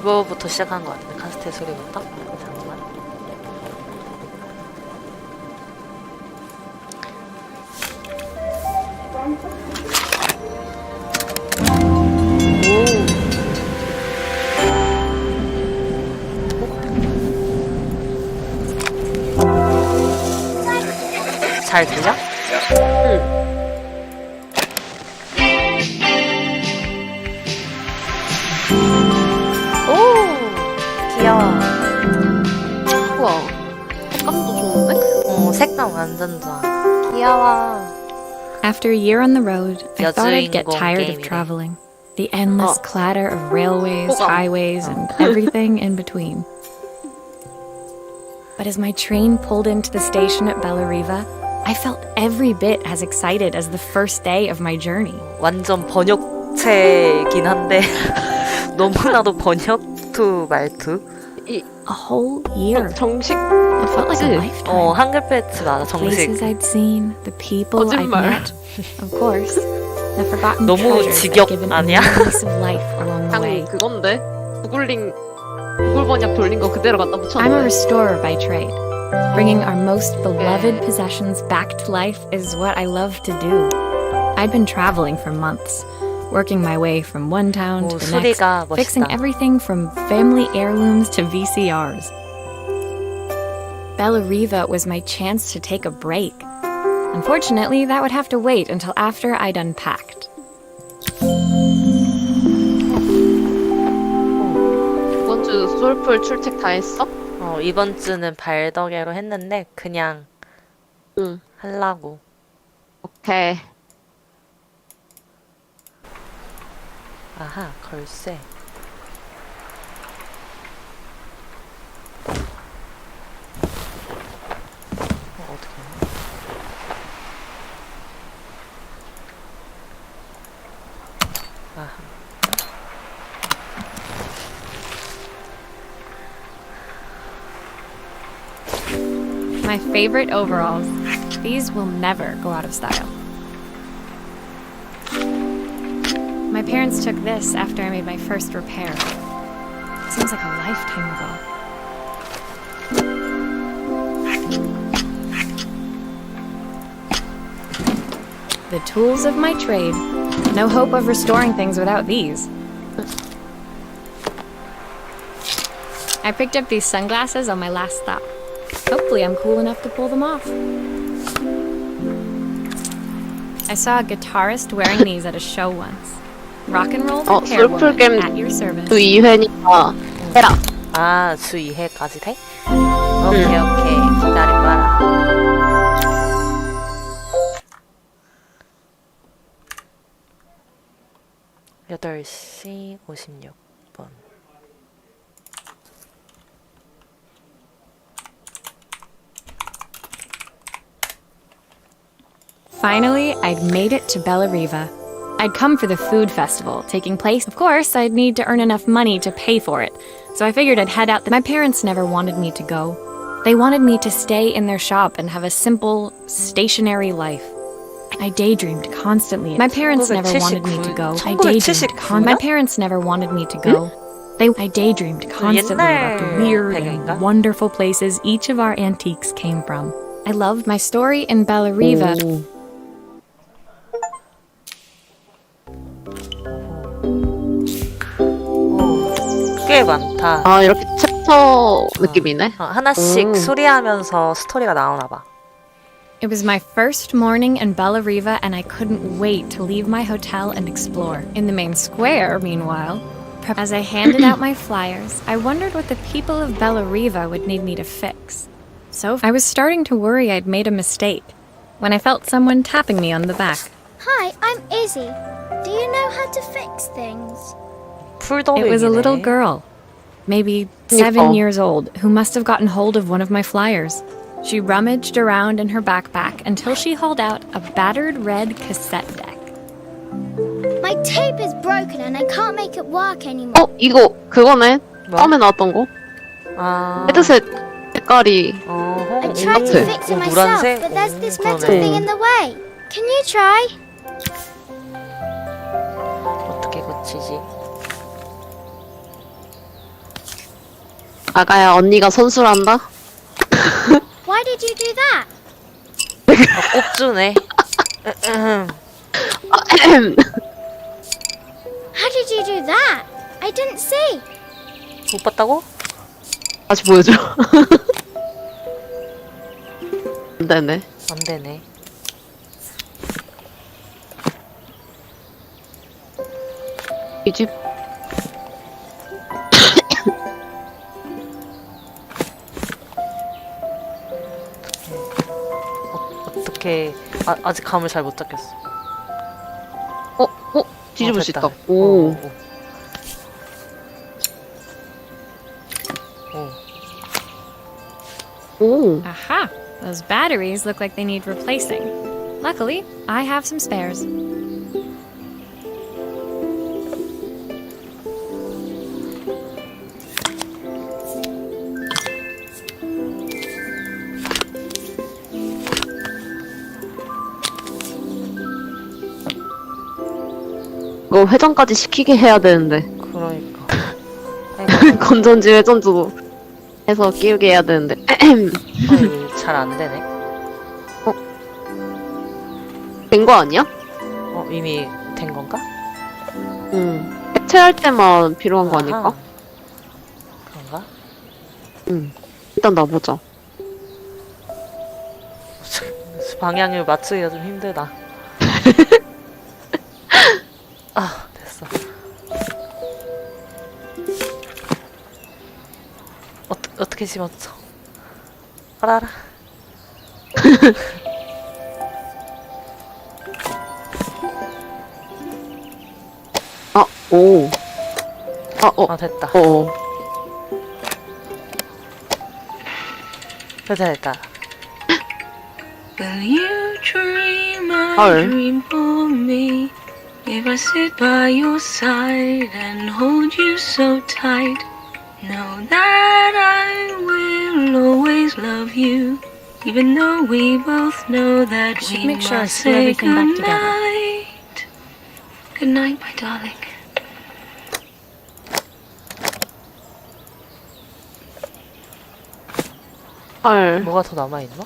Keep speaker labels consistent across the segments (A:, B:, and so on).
A: 그거부터 시작한 것 같은데, 카스텔 소리부터? 잠깐만. 잘 들려?
B: 응.
A: 오! 귀여워.
B: 우와. 색감도 좋은데?
A: 색감 완전 좋아. 귀여워.
C: After a year on the road, I thought I'd get
A: 여주인공
C: tired of
A: 게임이래.
C: traveling. The endless clatter of railways,
B: 호감.
C: highways, and everything in between. But as my train pulled into the station at Bellariva, I felt every bit as excited as the first day of my journey.
A: 완전 번역체이긴 한데 너무나도 번역투 말투.
B: 이
C: A whole year.
B: 정식
C: It felt like a
B: 그치?
C: lifetime.
A: 한글 패치 맞아,
C: The
A: 정식.
C: places I'd seen, the people I'd
B: 거짓말.
C: met, of course. The forgotten
A: 너무
C: treasures
A: 직역
C: that given a
A: 아니야?
C: new piece of life along the way.
B: 당연히 그건데 구글 번역 돌린 거 그대로 갖다
C: I'm a
B: 붙였네.
C: restorer by trade. Bringing our most beloved possessions back to life is what I love to do. I'd been traveling for months, working my way from one town to
A: 오,
C: the next,
A: 소리가
C: fixing
A: 멋있다.
C: everything from family heirlooms to VCRs. Bellariva was my chance to take a break. Unfortunately, that would have to wait until after I'd unpacked.
B: 이번 주 솔풀 출첵 다 했어?
A: 이번 주는 발덕애로 했는데 그냥
B: 응.
A: 하려고.
B: 오케이.
A: 아하, 걸쇠. 어떻게 하나? 아하.
C: My favorite overalls. These will never go out of style. My parents took this after I made my first repair. Seems like a lifetime ago. The tools of my trade. No hope of restoring things without these. I picked up these sunglasses on my last stop. Hopefully I'm cool enough to pull them off. I saw a guitarist wearing these at a show once. Rock and roll repair
B: 솔풀
C: woman
B: 게임
C: at your service.
B: 주 2회니까 해라.
A: 아, 주 2회까지 돼? 오케이, 오케이. 기다려봐라. 여덟 시 56분.
C: Finally, I'd made it to Bellariva. I'd come for the food festival taking place. Of course, I'd need to earn enough money to pay for it. So I figured I'd head out. My parents never wanted me to go. They wanted me to stay in their shop and have a simple, stationary life. I daydreamed constantly. My parents never wanted me to go. I daydreamed. My parents never wanted me to go. I daydreamed constantly about the weird and wonderful places each of our antiques came from. I loved my story in Bellariva.
A: 꽤 많다.
B: 아 이렇게 챕터 느낌이네.
A: 하나씩 수리하면서 스토리가 나오나 봐.
C: It was my first morning in Bellariva, and I couldn't wait to leave my hotel and explore. In the main square, meanwhile, as I handed out my flyers, I wondered what the people of Bellariva would need me to fix. So I was starting to worry I'd made a mistake when I felt someone tapping me on the back.
D: Hi, I'm Izzy. Do you know how to fix things?
C: It was a little girl, maybe 7 years old, who must have gotten hold of one of my flyers. She rummaged around in her backpack until she hauled out a battered red cassette deck.
D: My tape is broken and I can't make it work anymore.
B: 이거 그거네.
A: 뭐?
B: 처음에 나왔던 거.
A: 아,
B: 헤드셋 색깔이
D: I tried to fix it myself,
A: 노란색?
D: but there's this
A: 그러네.
D: metal thing in the way. Can you try?
A: 어떻게 고치지?
B: 아가야, 언니가 선수란다?
D: Why did you do that?
A: 꼽주네.
D: How did you do that? I didn't see.
A: 못 봤다고?
B: 다시 보여줘. 안 되네.
A: 안 되네.
B: 이 집.
A: 어떻게 아직 감을 잘 못 잡겠어.
B: 뒤집을 수
A: 됐다.
B: 있다. 오. 오.
C: Aha! Those batteries look like they need replacing. Luckily, I have some spares.
B: 이거 회전까지 시키게 해야 되는데.
A: 그러니까.
B: 건전지 회전도 해서 끼우게 해야 되는데.
A: 잘 안 되네.
B: 된 거 아니야?
A: 이미 된 건가?
B: 응. 해체할 때만 필요한 거 아닐까?
A: 아하. 그런가?
B: 응. 일단 놔보자.
A: 방향을 맞추기가 좀 힘들다. 아, 됐어. 어떻게 집었어? 알아.
B: 아, 오.
A: 아, 됐다. 됐다.
E: Will you dream a
B: 헐.
E: dream for me? If I sit by your side and hold you so tight, know that I will always love you, even though we both know that
C: should
E: we
C: make sure I
E: must
C: sew
E: say
C: everything back together.
E: goodnight. Good night, my darling.
B: 헐.
A: 뭐가 더 남아있나?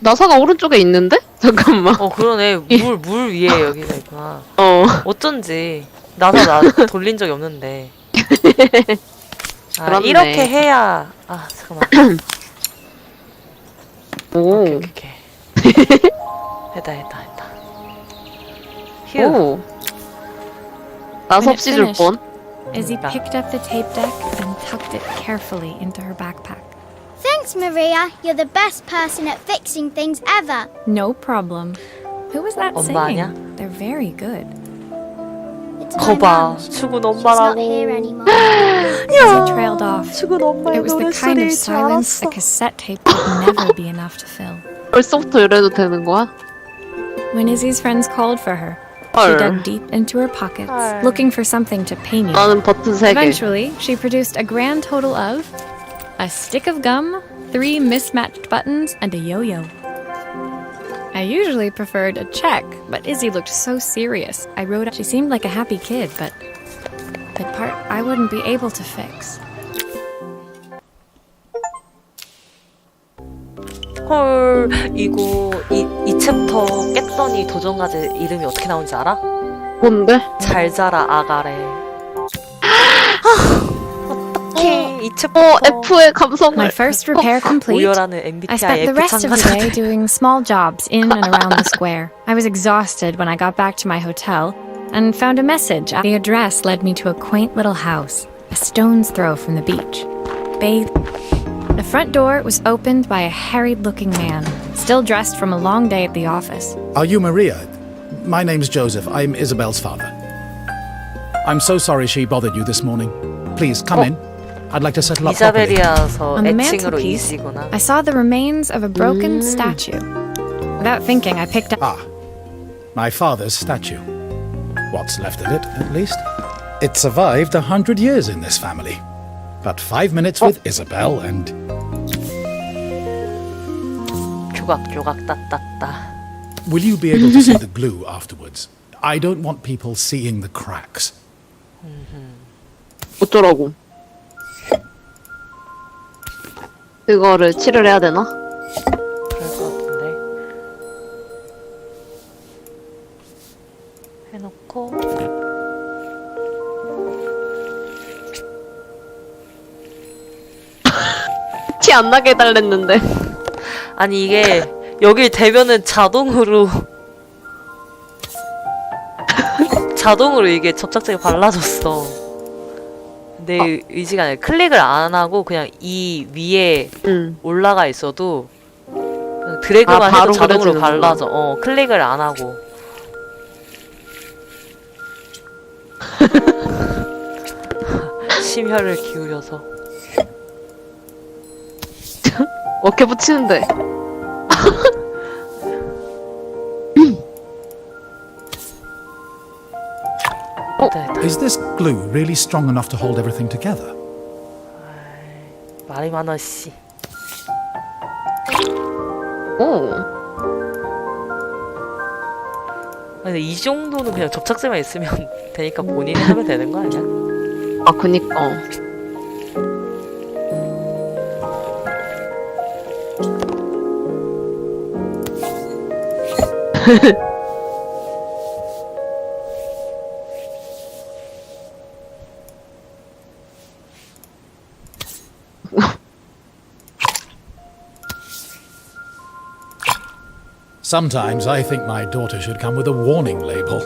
B: 나사가 오른쪽에 있는데? 잠깐만.
A: 그러네. 물 위에 여기가 있구나. 어쩐지. 나 돌린 적이 없는데. 아,
B: 그렇네.
A: 이렇게 해야. 아, 잠깐만.
B: 오.
A: 오케이. 했다. 휴.
B: 오. 나사 없이 줄
C: finished.
B: 뻔.
C: Izzy picked up the tape deck and tucked it carefully into her backpack.
D: Thanks, Maria. You're the best person at fixing things ever.
C: No problem. Who was that
A: 엄마
C: singing?
A: 아니야?
C: They're very good.
D: It's my
A: 거봐.
D: mum.
A: 죽은
D: She's not here
A: 엄마라고.
D: anymore.
C: Izzy trailed off.
A: 죽은 엄마의
C: It was the kind of
A: 노랫소리일 줄
C: silence
A: 알았어.
C: a cassette tape would never be enough to fill.
B: 벌써부터 이래도 되는 거야?
C: When Izzy's friends called for her, she
B: 헐.
C: dug deep into her pockets,
A: 헐.
C: looking for something to pay me.
B: 나는 버튼 3개.
C: Eventually, she produced a grand total of a stick of gum, 3 mismatched buttons, and a yo-yo. I usually preferred a check, but Izzy looked so serious. I wrote she seemed like a happy kid, but that part I wouldn't be able to fix.
A: 헐, 이거 이 챕터 깼더니 도전과제 이름이 어떻게 나온지 알아?
B: 뭔데?
A: 잘 자라 아가래. 어떡해, 이 챕터.
B: F의 감성을.
C: My first repair complete.
A: 오열하는
C: I
A: MBTI
C: spent the
A: F
C: rest of the day
A: 참가자들.
C: doing small jobs in and around the square. I was exhausted when I got back to my hotel and found a message. The address led me to a quaint little house, a stone's throw from the beach. The front door was opened by a harried-looking man, still dressed from a long day at the office.
F: Are you Maria? My name's Joseph. I'm Isabel's father. I'm so sorry she bothered you this morning. Please, come in. I'd like to settle up properly.
A: 이자벨이어서
C: On the
A: 애칭으로
C: mantelpiece,
A: 이시구나.
C: I saw the remains of a broken statue. Without thinking, I picked up.
F: Ah, my father's statue. What's left of it, at least. It survived 100 years in this family. But 5 minutes with Isabel and...
A: 조각조각 따따따.
F: Will you be able to see the glue afterwards? I don't want people seeing the cracks.
B: 어쩌라고. 그거를 칠을 해야 되나?
A: 그럴 것 같은데. 해놓고
B: 티 안 나게 해달랬는데.
A: 아니 이게 여길 대면은 자동으로 이게 접착제가 발라졌어. 내 의지가 아니라 클릭을 안 하고 그냥 이 위에 올라가 있어도 그냥 드래그만 해도
B: 바로
A: 자동으로
B: 그려지는구나.
A: 발라져. 클릭을 안 하고. 심혈을 기울여서.
B: 어깨 붙이는데.
A: 됐다.
F: Is this glue really strong enough to hold everything together?
A: 말이 많아 씨.
B: 오.
A: 근데 이 정도는 그냥 접착제만 있으면 되니까 본인이 하면 되는 거 아니야?
B: 아, 그니까.
F: Sometimes I think my daughter should come with a warning label.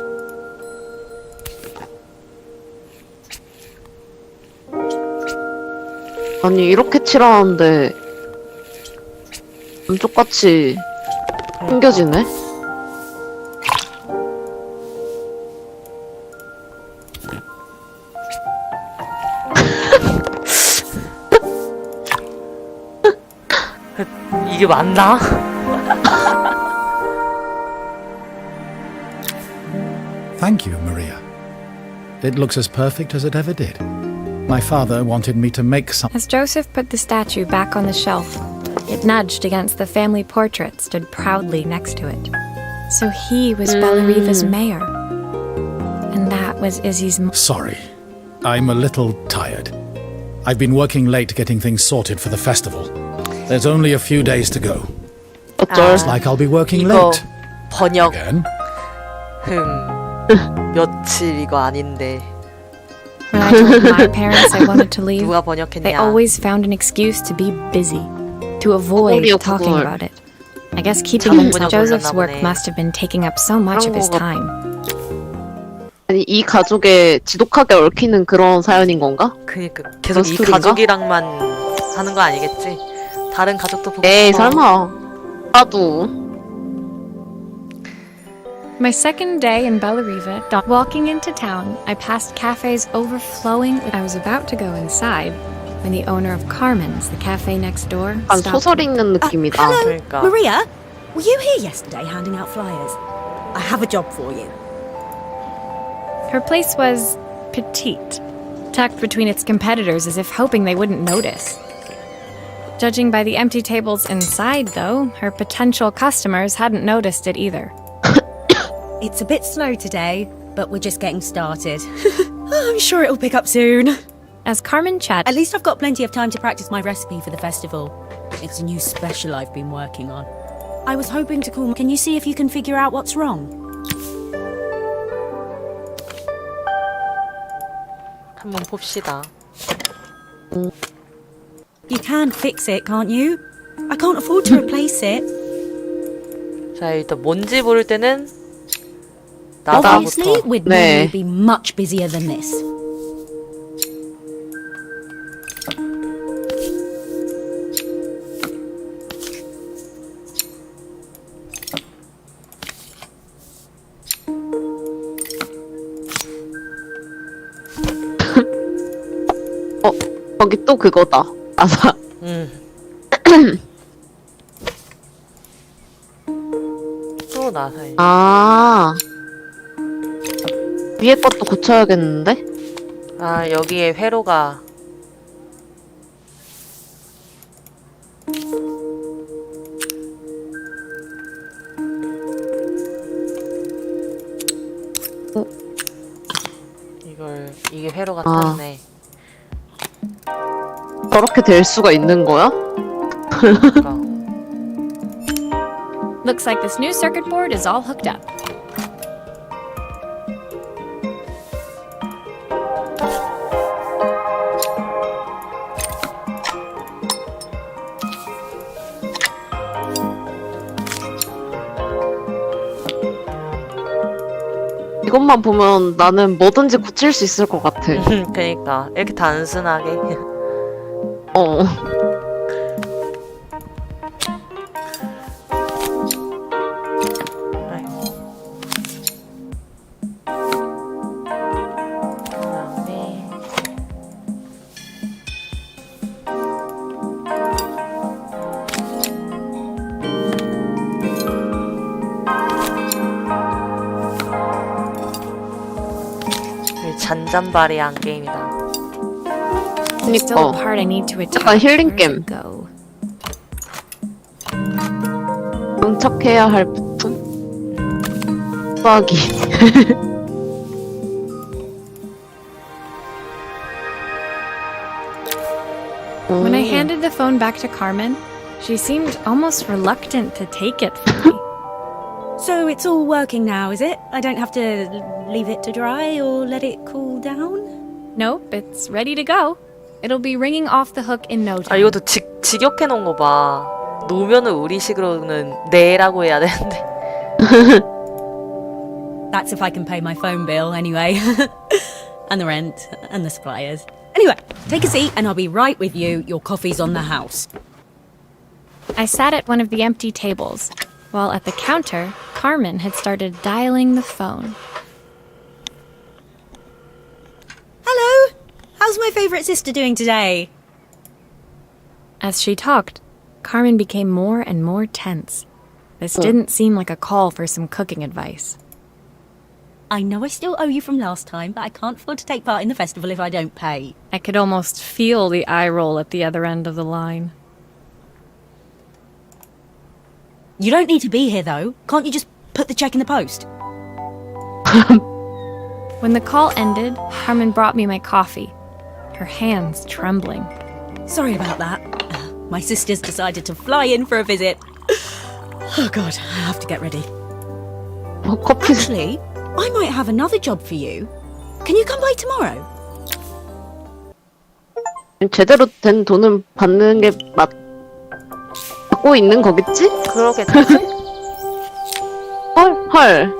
B: 아니, 이렇게 칠하는데 감쪽같이 숨겨지네?
A: 이게 맞나?
F: Thank you, Maria. It looks as perfect as it ever did. My father wanted me to make some.
C: As Joseph put the statue back on the shelf, it nudged against the family portrait stood proudly next to it. So he was Bellariva's mayor. And that was Izzy's
F: Sorry, I'm a little tired. I've been working late getting things sorted for the festival. There's only a few days to go.
B: 어쩔.
F: It's like I'll be working
A: 이거
F: late.
A: 번역
F: Again?
A: 며칠 이거 아닌데
C: When I told my parents I wanted to leave,
A: 누가
C: they
A: 번역했냐?
C: always found an excuse to be busy, to avoid
B: 구글이요,
C: talking
B: 구글.
C: about it. I guess keeping
A: 자동
C: in
A: 번역
C: Joseph's
A: 올렸나
C: work
A: 보네.
C: must have been taking up so much of his
B: 그런 거
C: time.
B: 아니, 이 가족에 지독하게 얽히는 그런 사연인 건가?
A: 그니까 계속 이
B: 스토리인가?
A: 가족이랑만 하는 거 아니겠지? 다른 가족도 보고
B: 에이,
A: 싶어.
B: 설마. 나도.
C: My second day in Bellariva, walking into town, I passed cafes overflowing. I was about to go inside when the owner of Carmen's, the cafe next door,
B: 한
C: stopped
B: 소설
C: me.
B: 읽는 느낌이다.
G: Hello,
A: 그러니까.
G: Maria. Were you here yesterday handing out flyers? I have a job for you.
C: Her place was petite, tucked between its competitors as if hoping they wouldn't notice. Judging by the empty tables inside, though, her potential customers hadn't noticed it either.
G: It's a bit slow today, but we're just getting started. I'm sure it'll pick up soon.
C: As Carmen chatted,
G: At least I've got plenty of time to practice my recipe for the festival. It's a new special I've been working on. I was hoping to call. Can you see if you can figure out what's wrong?
A: 한번 봅시다.
G: You can fix it, can't you? I can't afford to replace it.
A: 자 일단 뭔지 모를 때는
G: Obviously,
A: 나다부터.
G: we'd
B: 네.
G: normally be much busier than this.
B: 거기 또 그거다. 아사.
A: 또 나사이.
B: 아. 위에 것도 고쳐야겠는데?
A: 아 여기에 회로가 이게 회로가
B: 아.
A: 탔네.
B: 저렇게 될 수가 있는 거야?
A: 그러니까.
C: Looks like this new circuit board is all hooked up.
B: 이것만 보면 나는 뭐든지 고칠 수 있을 것 같아.
A: 그러니까 이렇게 단순하게.
B: 어.
A: 그다음에 잔잔바리한 게임이다.
C: Still a
B: 그니까.
C: part I need to attach.
B: 약간 힐링
C: Where's
B: 게임.
C: it go?
B: 장착해야 할 부품? 수화기.
C: When I handed the phone back to Carmen, she seemed almost reluctant to take it from me.
G: So it's all working now, is it? I don't have to leave it to dry or let it cool down?
C: Nope, it's ready to go. It'll be ringing off the hook in no
A: 아
C: time.
A: 이것도 직역해 놓은 거 봐. 노면은 우리식으로는 네라고 해야 되는데.
G: That's if I can pay my phone bill anyway. And the rent and the suppliers. Anyway, take a seat and I'll be right with you. Your coffee's on the house.
C: I sat at one of the empty tables, while at the counter, Carmen had started dialing the phone.
G: Hello! How's my favourite sister doing today?
C: As she talked, Carmen became more and more tense. This didn't seem like a call for some cooking advice.
G: I know I still owe you from last time, but I can't afford to take part in the festival if I don't pay.
C: I could almost feel the eye roll at the other end of the line.
G: You don't need to be here though. Can't you just put the check in the post?
C: When the call ended, Carmen brought me my coffee, her hands trembling.
G: Sorry about that. My sister's decided to fly in for a visit. Oh god, I have to get ready.
B: 커피
G: Actually, I might have another job for you. Can you come by tomorrow?
B: 제대로 된 돈은 받는 게 받고 있는 거겠지?
A: 그러겠지?
B: 헐.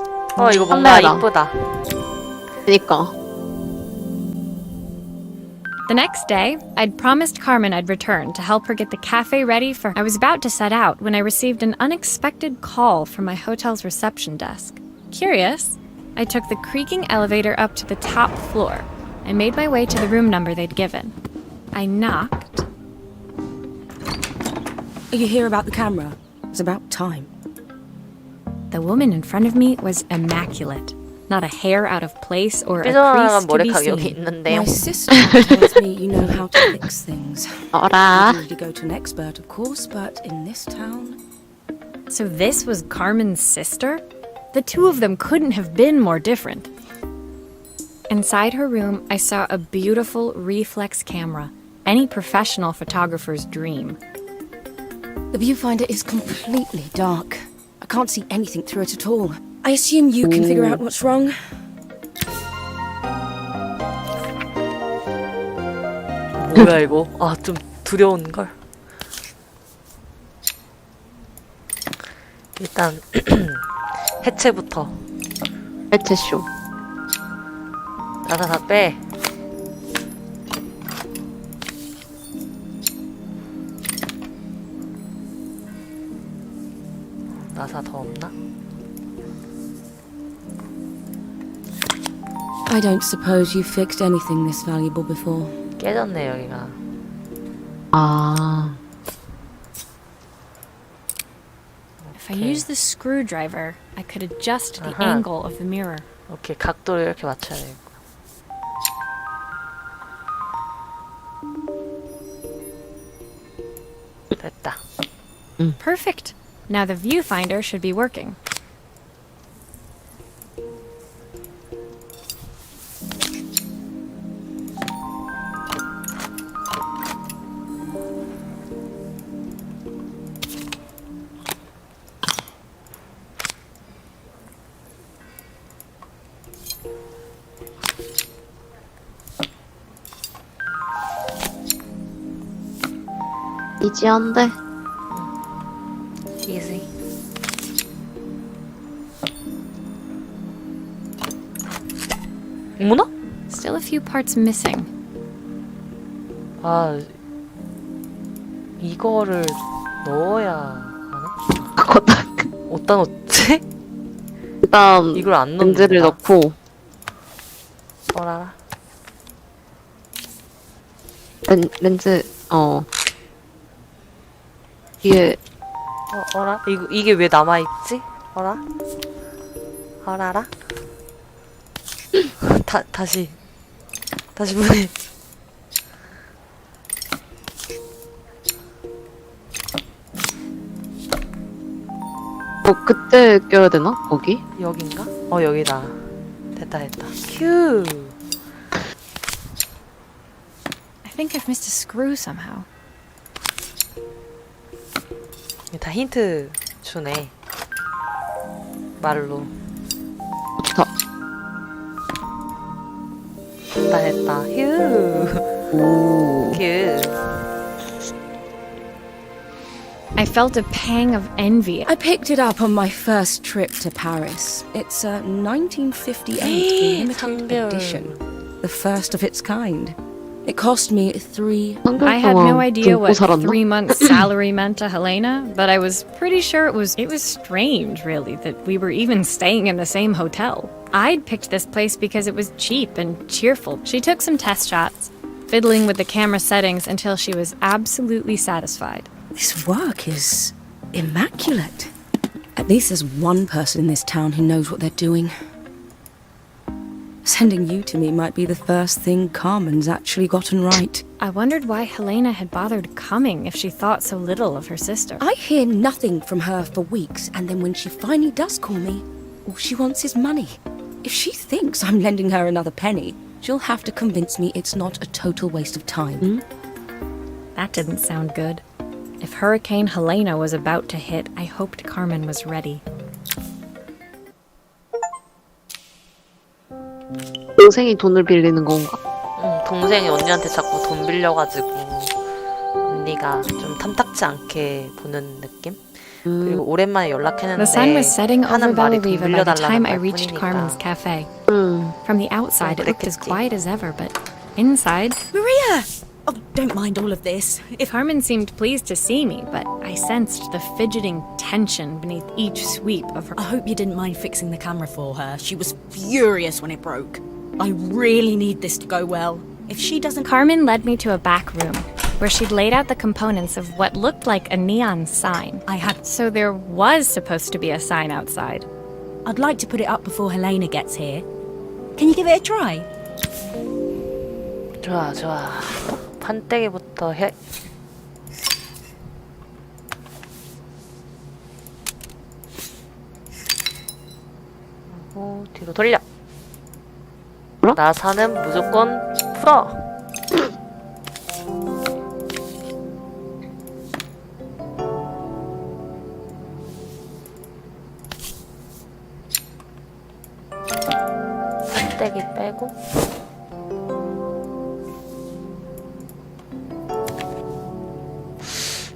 A: 이거 뭔가
B: 판매하라.
A: 이쁘다.
B: 그니까.
C: The next day, I'd promised Carmen I'd return to help her get the cafe ready for. I was about to set out when I received an unexpected call from my hotel's reception desk. Curious, I took the creaking elevator up to the top floor and made my way to the room number they'd given. I knocked.
G: Are you here about the camera? It's about time.
C: The woman in front of me was immaculate. Not a hair out of place or a crease
A: 삐져나간
C: to be
A: 머리카락 여기
C: seen.
A: 있는데요.
H: My sister tells me you know how to fix things.
B: 어라.
H: You need to go to an expert, of course, but in this town...
C: So this was Carmen's sister? The two of them couldn't have been more different. Inside her room, I saw a beautiful reflex camera, any professional photographer's dream.
H: The viewfinder is completely dark. I can't see anything through it at all. I assume you can figure out what's wrong.
A: 뭐야 이거? 좀 두려운 걸. 일단 해체부터.
B: 해체쇼.
A: 다 빼. 나사 더 없나?
H: I don't suppose you've fixed anything this valuable before.
A: 깨졌네 여기가.
B: 아.
C: If I used the screwdriver, I could adjust the
A: Uh-huh.
C: angle of the mirror.
A: 오케이 각도를 이렇게 맞춰야 돼. 됐다.
C: Perfect. Now the viewfinder should be working.
B: 이지한데.
A: easy. 어머나?
C: Still a few parts missing.
A: 아, 이거를 넣어야 하나?
B: 그거다.
A: 어디다 넣지?
B: 일단
A: 이걸 안 넣는다.
B: 렌즈를 넣고
A: 어라라.
B: 렌즈 뒤에
A: 어라? 이게 왜 남아있지? 어라? 어라라? 다시 보내.
B: 그때 껴야 되나? 거기?
A: 여긴가? 여기다. 됐다. 큐!
C: I think I've missed a screw somehow.
A: 다 힌트 주네. 말로.
B: 좋다.
A: 됐다. 휴!
B: 오.
A: 큐.
C: I felt a pang of envy.
H: I picked it up on my first trip to Paris. It's a 1958 limited
A: 상별.
H: edition, the first of its kind. It cost me 3.
C: I had no
B: 동안
C: idea
B: 굶고
C: what
B: 살았나?
C: 3 months' salary meant to Helena, but I was pretty sure it was strange, really, that we were even staying in the same hotel. I'd picked this place because it was cheap and cheerful. She took some test shots, fiddling with the camera settings until she was absolutely satisfied.
H: This work is immaculate. At least there's one person in this town who knows what they're doing. Sending you to me might be the first thing Carmen's actually gotten right.
C: I wondered why Helena had bothered coming if she thought so little of her sister.
H: I hear nothing from her for weeks, and then when she finally does call me, all she wants is money. If she thinks I'm lending her another penny, she'll have to convince me it's not a total waste of time.
C: That didn't sound good. If Hurricane Helena was about to hit, I hoped Carmen was ready.
B: 동생이 돈을 빌리는 건가?
A: 동생이 언니한테 자꾸 돈 빌려가지고 언니가 좀 탐탁지 않게 보는 느낌? 그리고 오랜만에 연락했는데
C: The sun was setting over
A: 하는 말이 돈
C: Bellariva by the
A: 빌려달라는
C: time I reached
A: 말뿐이니까.
C: Carmen's cafe. From the outside, it looked as
A: 그랬겠지.
C: quiet as ever, but inside,
G: Maria! Oh, don't mind all of this. If
C: Carmen seemed pleased to see me, but I sensed the fidgeting tension beneath each sweep of her.
G: I hope you didn't mind fixing the camera for her. She was furious when it broke. I really need this to go well. If she doesn't...
C: Carmen led me to a back room where she'd laid out the components of what looked like a neon sign. So there was supposed to be a sign outside.
G: I'd like to put it up before Helena gets here. Can you give it a try?
A: 좋아. 판때기부터 해. 그리고 뒤로 돌려.
B: 뭐라?
A: 나사는 무조건 풀어. 판때기 빼고.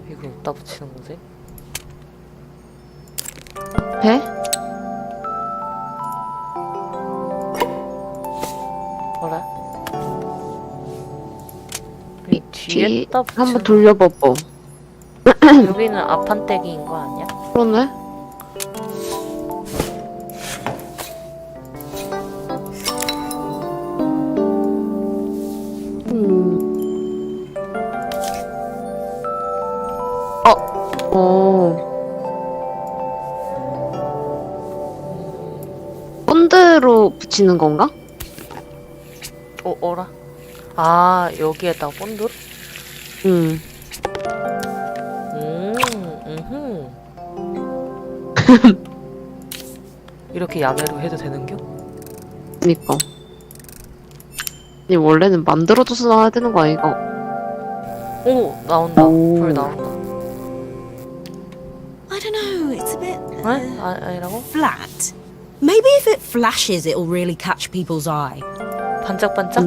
A: 이거 어디다 붙이는 거지?
B: 배?
A: 뭐라? 이 뒤에다 붙이는
B: 한번 돌려봐봐.
A: 여기는 앞판때기인 거 아니야?
B: 그러네. 본드로 붙이는 건가?
A: 어라? 아, 여기에다가 본드? 이렇게 야매로 해도 되는겨?
B: 그니까. 이 원래는 만들어줘서 나와야 되는 거 아이가?
A: 오, 나온다.
B: 오.
A: 불 나온다.
G: I don't know, it's a bit...
A: 에? 아니라고?
G: flat. Maybe if it flashes, it'll really catch people's eye.
A: 반짝반짝?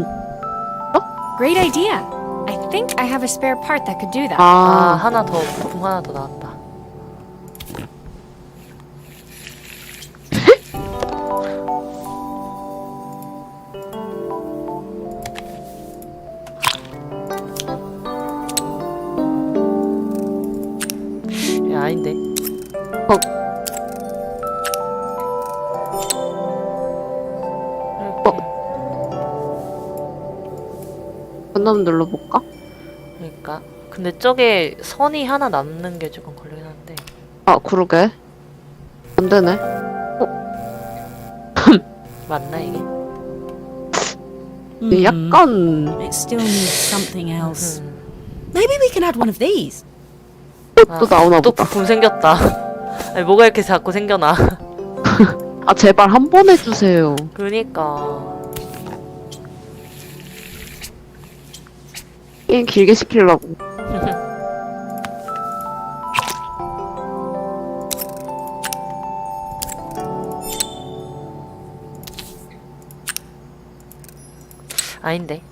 C: Great idea! I think I have a spare part that could do that.
A: 아,
B: 아,
A: 하나 더, 부품 하나 더 나왔다. 야, 아닌데.
B: 어. 건너면 눌러볼까?
A: 그러니까. 근데 저게 선이 하나 남는 게 조금 걸리긴 한데.
B: 아, 그러게. 안 되네.
A: 맞나, 이게?
B: 이게 약간
G: It still needs something else.
A: 음.
G: Maybe we can add one of these.
B: 또 나오나
A: 또
B: 보다.
A: 부품 생겼다. 아니, 뭐가 이렇게 자꾸 생겨나.
B: 아, 제발 한 번 해주세요.
A: 그러니까.
B: 게임 길게 시키려고.
A: 아닌데.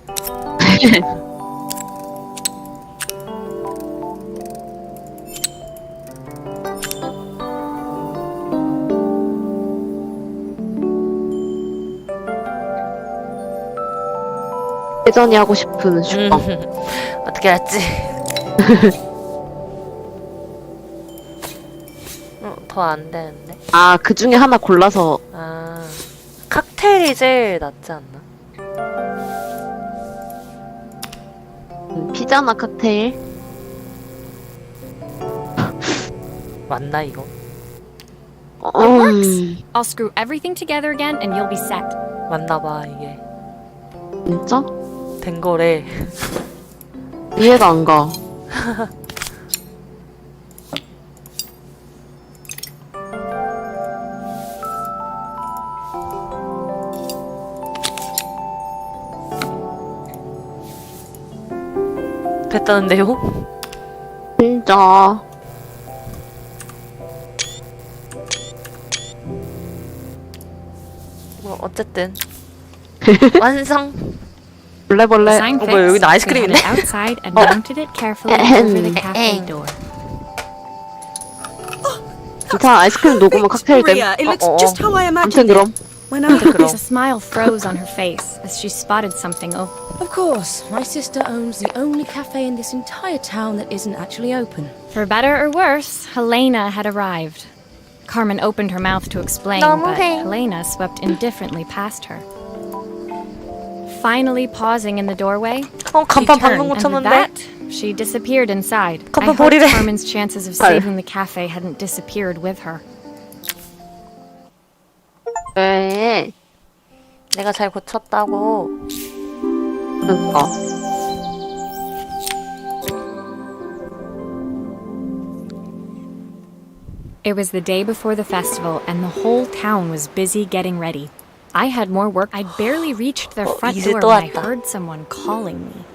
B: 예전이 하고 싶은 슈빵.
A: 어떻게 알았지? 더 안 되는데.
B: 아, 그 중에 하나 골라서.
A: 아, 칵테일이 제일 낫지 않나?
B: 피자나 칵테일?
A: 맞나 이거?
C: I'll screw everything together again and you'll be set.
A: 맞나 봐 이게.
B: 진짜?
A: 된 거래.
B: 이해가 안 가.
A: 됐다는데요?
B: 진짜.
A: 뭐 어쨌든 완성.
B: 벌레
C: The
B: 벌레.
C: sign
A: 어, 뭐야, 여기는
C: fixed, we
A: 아이스크림
C: headed
A: 있네?
C: outside and mounted it carefully over the cafe door.
B: 괜찮아, 아이스크림 녹으면 칵테일 됨.
G: Maria, it looks
A: Oh, oh,
G: just how I
B: 아무튼
G: imagined it.
B: 그럼.
G: When I
A: 그럼.
C: A smile froze on her face as she spotted something over.
H: Of course, my sister owns the only cafe in this entire town that isn't actually open.
C: For better or worse, Helena had arrived. Carmen opened her mouth to explain, but Helena swept indifferently past her. Finally pausing in the doorway,
A: 어
C: she
A: 간판
C: turned,
A: 방금
C: and with
A: 고쳤는데.
C: that, she disappeared inside. I
A: 간판
C: hoped
A: 버리래.
C: Carmen's chances of saving the cafe hadn't disappeared with her.
B: 왜?
A: 내가 잘 고쳤다고.
B: 그러니까.
C: It was the day before the festival, and the whole town was busy getting ready. I had more work. I'd barely reached their front
A: 이제
C: door
A: 또
C: when I
A: 왔다.
C: heard someone calling me.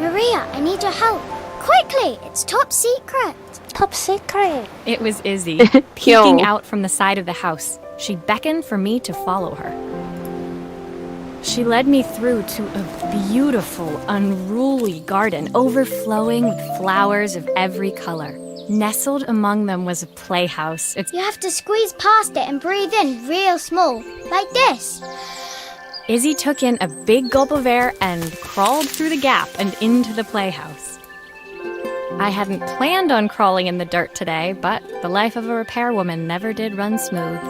D: Maria, I need your help. Quickly, it's top secret.
A: Top secret.
C: It was Izzy,
B: 귀여워.
C: peeking out from the side of the house. She beckoned for me to follow her. She led me through to a beautiful, unruly garden overflowing with flowers of every color. Nestled among them was a playhouse. Its
D: You have to squeeze past it and breathe in real small, like this.
C: Izzy took in a big gulp of air and crawled through the gap and into the playhouse. I hadn't planned on crawling in the dirt today, but the life of a repairwoman never did run smooth.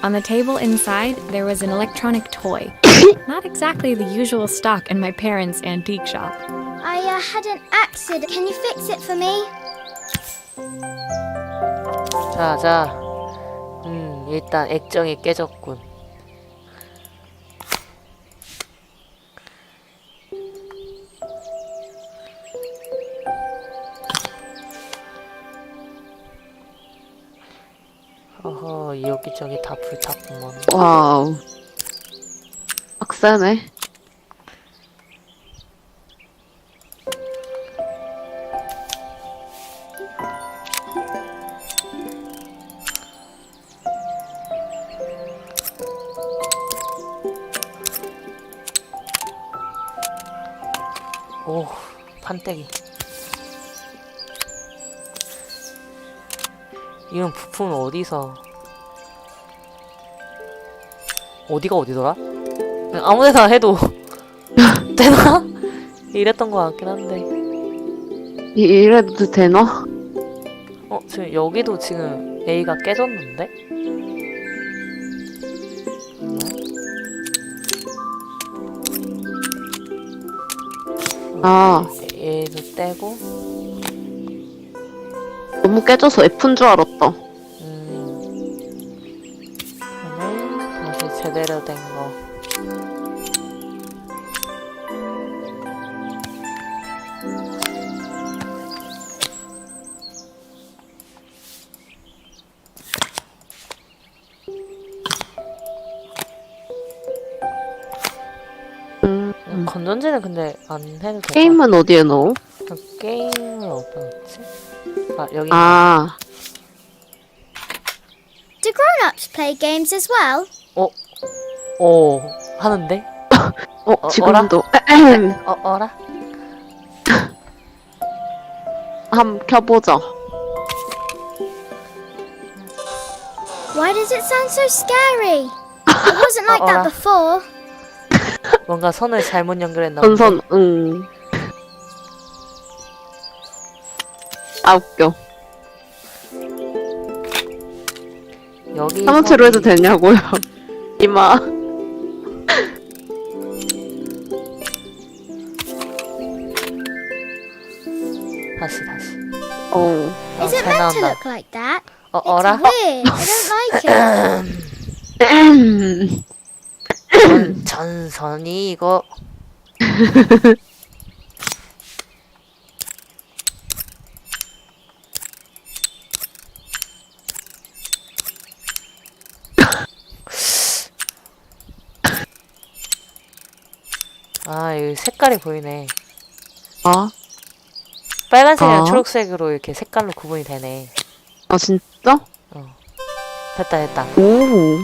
C: On the table inside, there was an electronic toy. Not exactly the usual stock in my parents' antique shop.
D: I had an accident. Can you fix it for me?
A: 자. 일단 액정이 깨졌군. 어허, 여기저기 다 불탔구먼.
B: 와우. 빡세네.
A: 오, 판때기. 이런 부품은 어디서? 어디가 어디더라? 그냥 아무데나 해도 되나? 이랬던 것 같긴 한데.
B: 이래도 되나?
A: 지금 여기도 지금 A가 깨졌는데?
B: 아,
A: A도 떼고.
B: 너무 깨져서 F인 줄 알았다.
A: 그러면 다시 제대로 된 거. 건전지는 근데 안 해도 될 것 같아.
B: 게임은 어디에 넣어?
A: 게임을 어디다 넣지? 아, 여기.
B: 아,
D: Do grown-ups play games as well?
A: 하는데?
B: 지금도.
A: 어라?
B: 한번 켜보자.
D: Why does it sound so scary? It wasn't like that before.
A: 뭔가 선을 잘못 연결했나 보네.
B: 전선, 아, 웃겨.
A: 여기
B: 사무치로 해도 되냐고요? 이마.
A: 다시.
D: Is it
A: 잘
D: meant to
A: 나온다.
D: look like that? It's
A: 어라?
D: weird. I don't like it.
A: 전선이 이거. 아, 여기 색깔이 보이네.
B: 아,
A: 빨간색이랑
B: 아.
A: 초록색으로 이렇게 색깔로 구분이 되네.
B: 아, 진짜?
A: 됐다.
B: 오.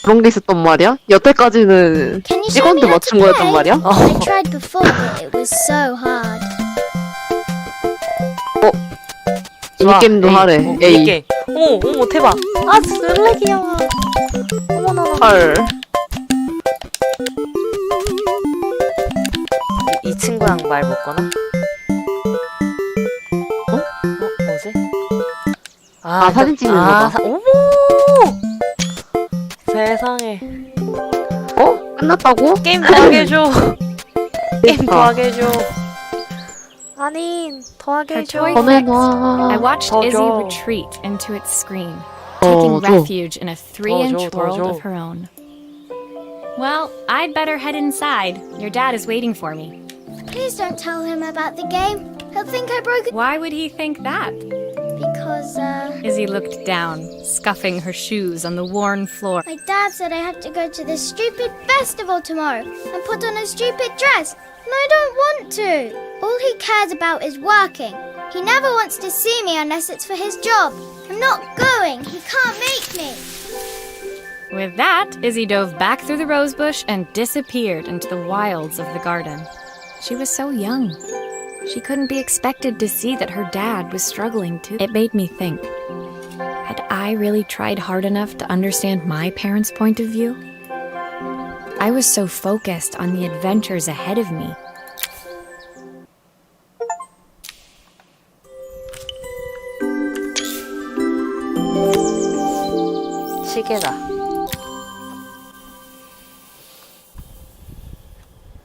B: 그런 게 있었단 말이야? 여태까지는
D: Can you show me
B: 찍었는데
D: how to
B: 맞춘 거였단
D: play?
B: 말이야?
D: I tried before, but it was so hard.
B: 미니게임도 하래. A.
A: 미니게임. 어머, 대박. 아, 술래 귀여워. 어머나.
B: 헐.
A: 이 친구랑 말 못거나? 뭐지?
B: 아, 사진 찍는 거다.
A: 어머! 세상에.
B: 끝났다고?
A: 게임 더 하게 해줘. 게임 더
B: 아.
A: 하게 해줘. 아니, 더 하게
C: Her
A: 해줘.
C: toy fixed, I
B: 보내놔.
C: watched
A: 더
C: Izzy
A: 줘.
C: retreat into its screen, taking
B: 줘.
C: refuge in a 3-inch
A: 더
C: world
A: 줘.
C: of her own. Well, I'd better head inside. Your dad is waiting for me.
D: Please don't tell him about the game. He'll think I broke it
C: Why would he think that?
D: because,
C: Izzy looked down, scuffing her shoes on the worn floor.
D: my dad said I have to go to this stupid festival tomorrow and put on a stupid dress. And I don't want to. All he cares about is working. He never wants to see me unless it's for his job. I'm not going. He can't make me.
C: With that, Izzy dove back through the rosebush and disappeared into the wilds of the garden. She was so young. She couldn't be expected to see that her dad was struggling too. It made me think, had I really tried hard enough to understand my parents' point of view? I was so focused on the adventures ahead of me.
A: 시계다.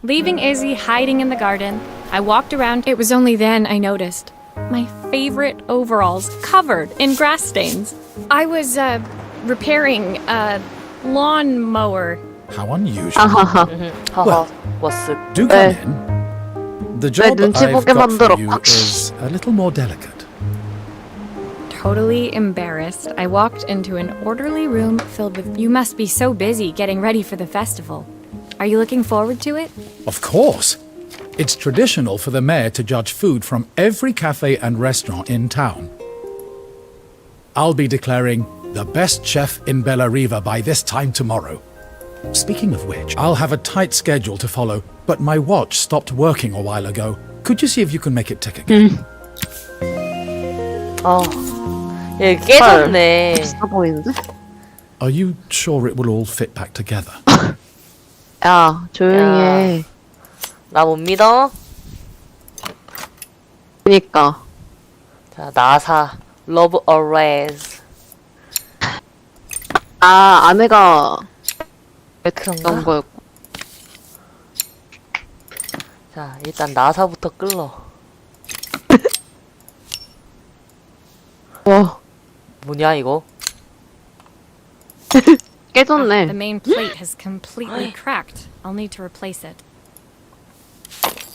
C: Leaving Izzy hiding in the garden, I walked around. It was only then I noticed my favorite overalls covered in grass stains. I was repairing a lawnmower.
F: How unusual.
B: 아하하.
A: 허허. 워스.
F: Do come in. The job
B: 눈치
F: I've
B: 보게
F: got for
B: 만들어.
F: you is a little more delicate.
C: Totally embarrassed, I walked into an orderly room filled with. You must be so busy getting ready for the festival. Are you looking forward to it?
F: Of course. It's traditional for the mayor to judge food from every cafe and restaurant in town. I'll be declaring the best chef in Bella Riva by this time tomorrow. Speaking of which, I'll have a tight schedule to follow, but my watch stopped working a while ago. Could you see if you can make it tick again?
A: 얘 깨졌네.
B: 비싸 보이는데?
F: Are you sure it will all fit back together?
B: 야, 조용히 해.
A: 나 못 믿어?
B: 그니까.
A: 자, 나사. Love always.
B: 아, 아내가
A: 그런가?
B: 그런 거였고.
A: 자, 일단 나사부터 끌러.
B: 와,
A: 뭐냐, 이거?
C: The
B: 깨졌네.
C: main plate has completely cracked. I'll need to replace it.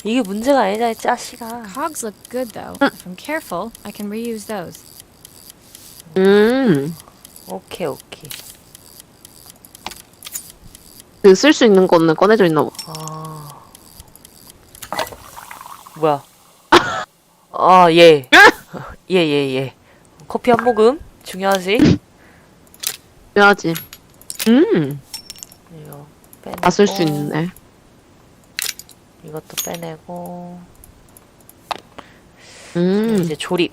A: 이게 문제가 아니잖아, 이 자식아.
C: Cogs look good though. If I'm careful, I can reuse those.
A: 오케이, 오케이.
B: 그 쓸 수 있는 거는 꺼내져 있나 봐.
A: 뭐야? 얘. 얘. 커피 한 모금? 중요하지?
B: 해야지.
A: 이거 빼내고.
B: 다 쓸 수 있네.
A: 이것도 빼내고.
B: 음.
A: 이제 조립.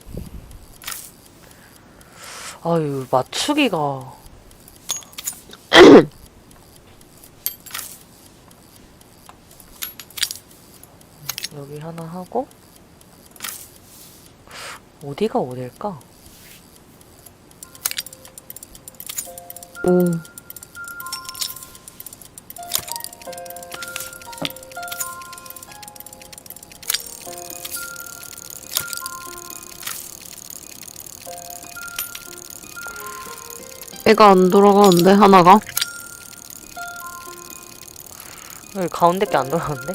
A: 아유, 맞추기가. 여기 하나 하고. 어디가 어딜까?
B: 오. 애가 안 돌아가는데 하나가?
A: 여기 가운데 게 안 들어가는데?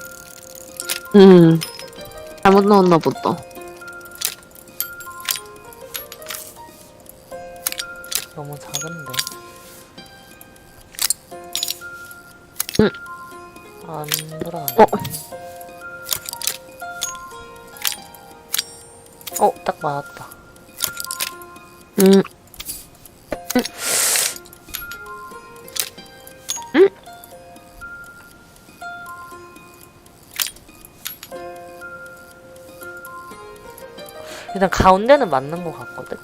B: 잘못 넣었나 보다.
A: 너무 작은데. 안 돌아가네. 딱 맞았다. 일단 가운데는 맞는 것 같거든?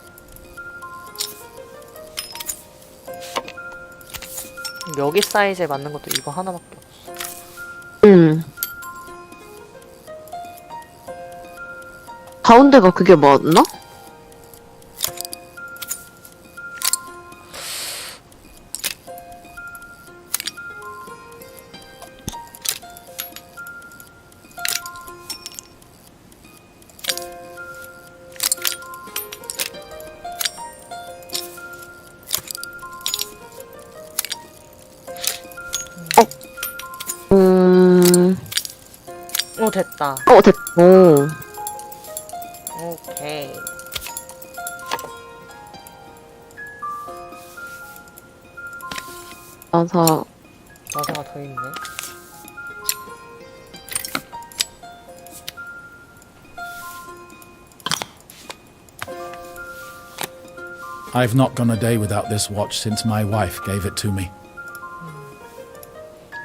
A: 여기 사이즈에 맞는 것도 이거 하나밖에 없어.
B: 가운데가 그게 맞나?
A: 됐다.
B: 됐고.
A: 오케이.
B: 나사.
A: 나사가 더 있네.
F: I've not gone a day without this watch since my wife gave it to me.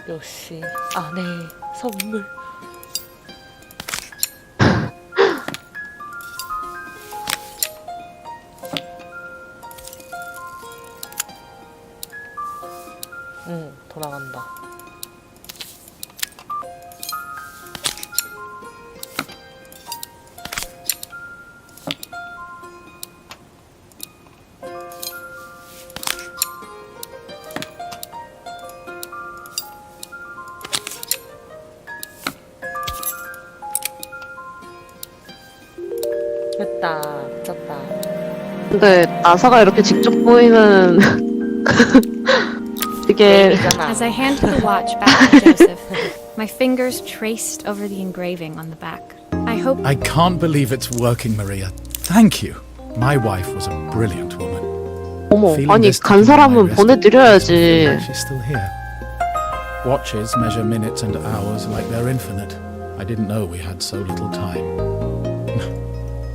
A: 역시 아내 선물. 돌아간다. 됐다. 미쳤다.
B: 근데 나사가 이렇게 직접 보이는 되게
C: As I handed the watch back to Joseph, my fingers traced over the engraving on the back. I hope
F: I can't believe it's working, Maria. Thank you. My wife was a brilliant woman.
B: 어머,
F: Feeling
B: 아니
F: this
B: 간
F: to be my
B: 사람은
F: recipe
B: 보내드려야지.
F: is she's still here. Watches measure minutes and hours like they're infinite. I didn't know we had so little time.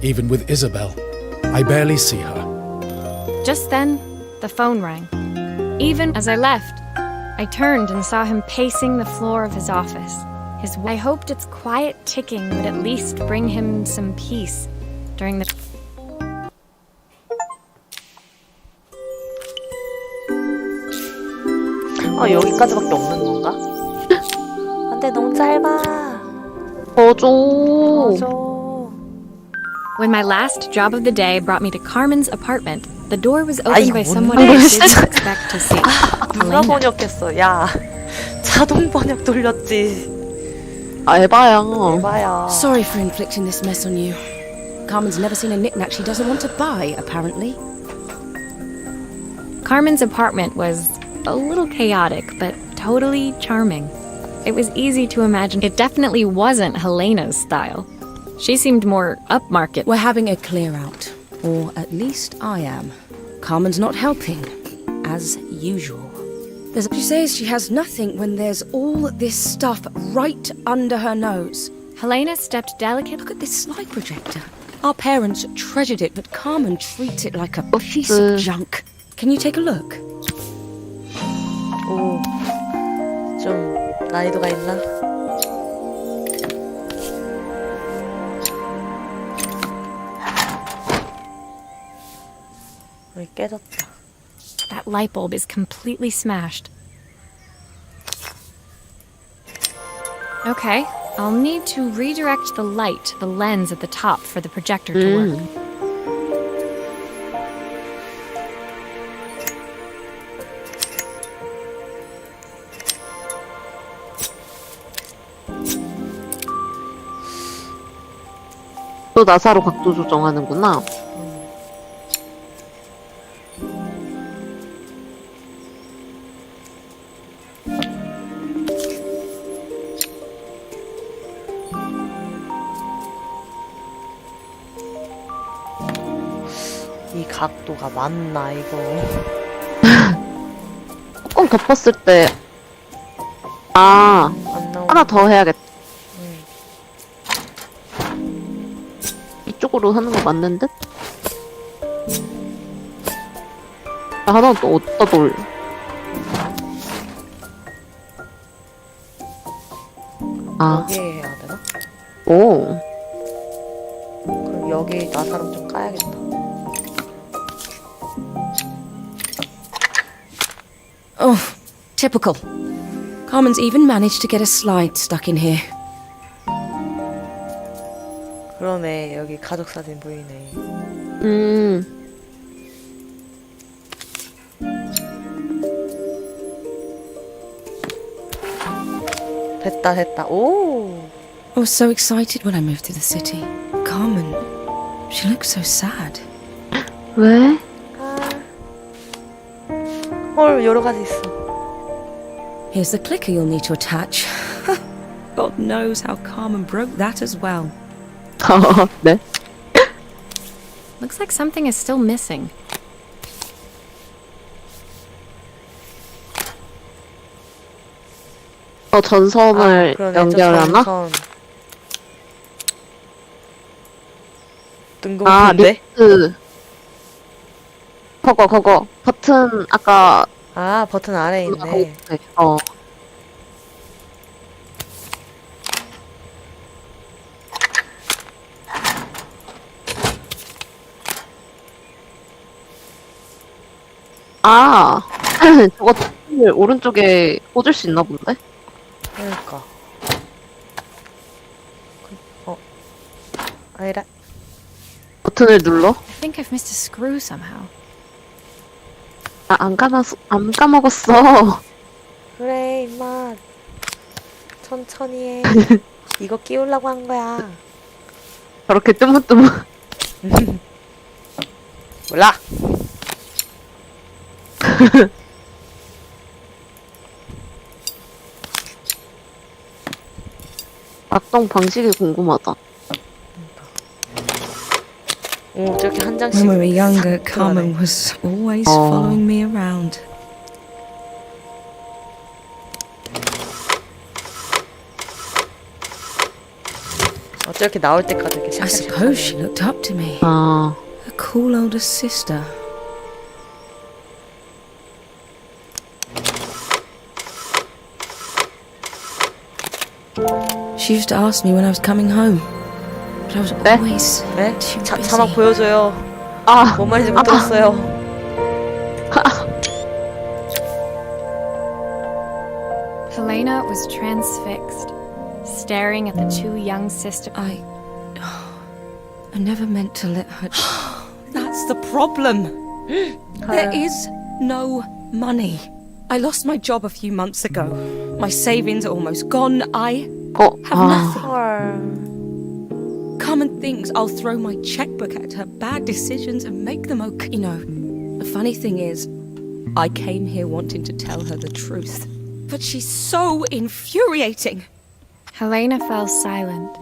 F: Even with Isabel, I barely see her.
C: just then the phone rang. Even as I left, I turned and saw him pacing the floor of his office. I hoped its quiet ticking would at least bring him some peace during the.
A: 여기까지밖에 없는 건가? 안돼 너무 짧아.
B: 더 줘.
A: 맞아.
C: When my last job of the day brought me to Carmen's apartment, the door was
A: 아이,
C: opened by
A: 뭔
C: someone I
A: 말이야,
C: didn't
A: 진짜.
C: expect to see.
A: 누가
C: Helena.
A: 번역했어? 야, 자동 번역 돌렸지.
B: 아, 에바야.
A: 봐야.
H: Sorry for inflicting this mess on you. Carmen's never seen a knick-knack she doesn't want to buy, apparently.
C: Carmen's apartment was a little chaotic, but totally charming. It was easy to imagine it definitely wasn't Helena's style. She seemed more upmarket.
H: We're having a clear out. Or at least I am. Carmen's not helping, as usual. She says she has nothing when there's all this stuff right under her nose.
C: Helena stepped delicately.
H: Look at this slide projector. Our parents treasured it, but Carmen treats it like a piece of junk. Can you take a look?
A: 오, 좀 난이도가 있나? 우리 깨졌다.
C: That light bulb is completely smashed. Okay, I'll need to redirect the light to the lens at the top for the projector to work.
B: 또 나사로 각도 조정하는구나.
A: 이 각도가 맞나 이거?
B: 뚜껑 덮었을 때, 아,
A: 안 나오네.
B: 하나 더 해야겠다. 이쪽으로 하는 거 맞는 듯? 아, 하나 또 어디다 돌려? 아,
A: 여기에 해야 되나?
B: 오.
A: 그럼 여기 나사로 좀 까야겠다.
H: Oh, typical. Carmen's even managed to get a slide stuck in here.
A: 그러네, 여기 가족 사진 보이네. 됐다. 오!
H: I was so excited when I moved to the city. Carmen, she looks so sad.
B: 왜?
A: 헐, 여러 가지 있어.
H: Here's the clicker you'll need to attach. God knows how Carmen broke that as well.
B: 네?
C: Looks like something is still missing.
B: 전선을
A: 그러네, 저
B: 연결하나?
A: 전선.
B: 아,
A: 뜬금없는데?
B: 리프트. 그거. 버튼, 아까,
A: 아, 버튼 아래에 있네.
B: 어. 아, 저거 오른쪽에 꽂을 수 있나 본데?
A: 그러니까. 아니라.
B: 버튼을 눌러?
C: I think I've missed a screw somehow.
B: 아, 안 까먹었어.
A: 그래, 임마. 천천히 해. 이거 끼우려고 한 거야.
B: 저렇게 뜨문뜨문.
A: 몰라.
B: 작동 방식이 궁금하다.
A: 오, 저렇게 한 장씩.
H: When we were younger,
A: 싹
H: Carmen
A: 들어가네.
H: was always
B: Oh.
H: following me around.
A: 저렇게 나올 때까지 이렇게
H: I
A: 샥샥샥
H: suppose she
A: 하네.
H: looked up to me.
B: 아,
H: A cool older sister. She used to ask me when I was coming home. But I was
B: 네?
H: always
A: 네?
H: too
A: 자막
H: busy.
A: 보여줘요.
B: 아,
A: 뭔 말인지 못 들었어요.
C: Helena was transfixed, staring at the two young sisters.
H: I never meant to let her... That's the problem. There is no money. I lost my job a few months ago. My savings are almost gone. I have nothing.
A: 헐.
H: Common things. I'll throw my checkbook at her bad decisions and make them okay. You know, the funny thing is, I came here wanting to tell her the truth. But she's so infuriating.
C: Helena fell silent,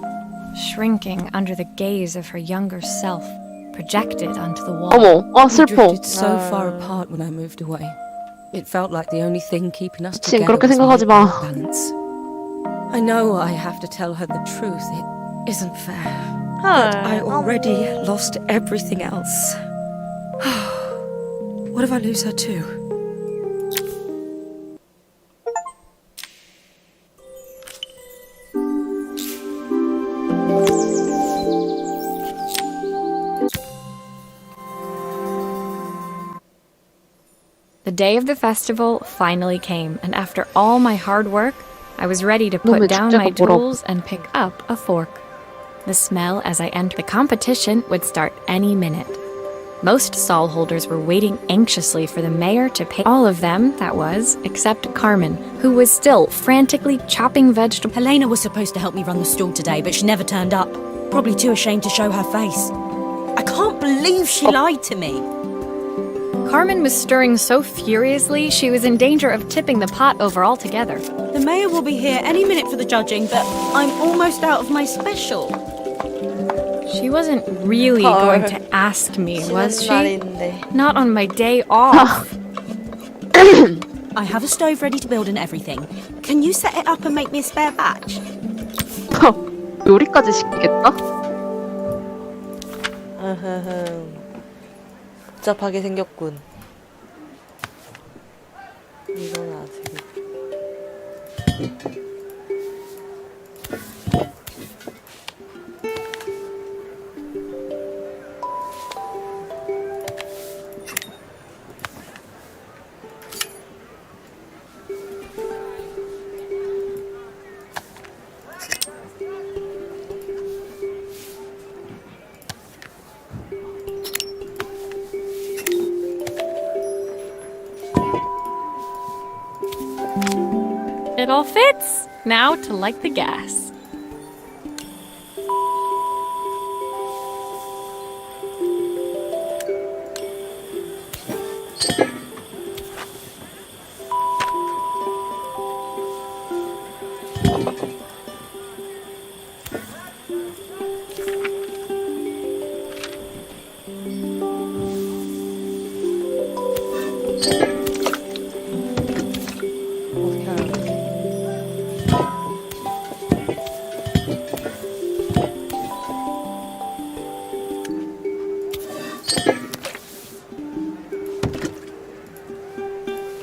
C: shrinking under the gaze of her younger self, projected onto the wall.
B: 어머,
H: We
B: 슬퍼.
H: drifted so far apart when I moved away. It felt like the only thing keeping us
B: 진,
H: together
B: 그렇게
H: was
B: 생각하지
H: my
B: 마.
H: balance. I know I have to tell her the truth. It isn't fair. But I already lost everything else. What if I lose her too?
C: The day of the festival finally came, and after all my hard work, I was ready to
B: 너무
C: put down
B: 축제가
C: my
B: 뭐라고.
C: tools and pick up a fork. The smell as I entered the competition would start any minute. Most stall holders were waiting anxiously for the mayor to pay all of them, that was, except Carmen, who was still frantically chopping vegetables.
G: Helena was supposed to help me run the stall today, but she never turned up. Probably too ashamed to show her face. I can't believe she lied to me.
C: Carmen was stirring so furiously she was in danger of tipping the pot over altogether.
G: The mayor will be here any minute for the judging, but I'm almost out of my special.
C: She wasn't really going to ask me, was she?
A: 날인데.
C: Not on my day off.
G: I have a stove ready to build and everything. Can you set it up and make me a spare batch?
B: 요리까지 시키겠다?
A: 복잡하게 생겼군. 이건 아직.
C: It all fits. Now to light the gas.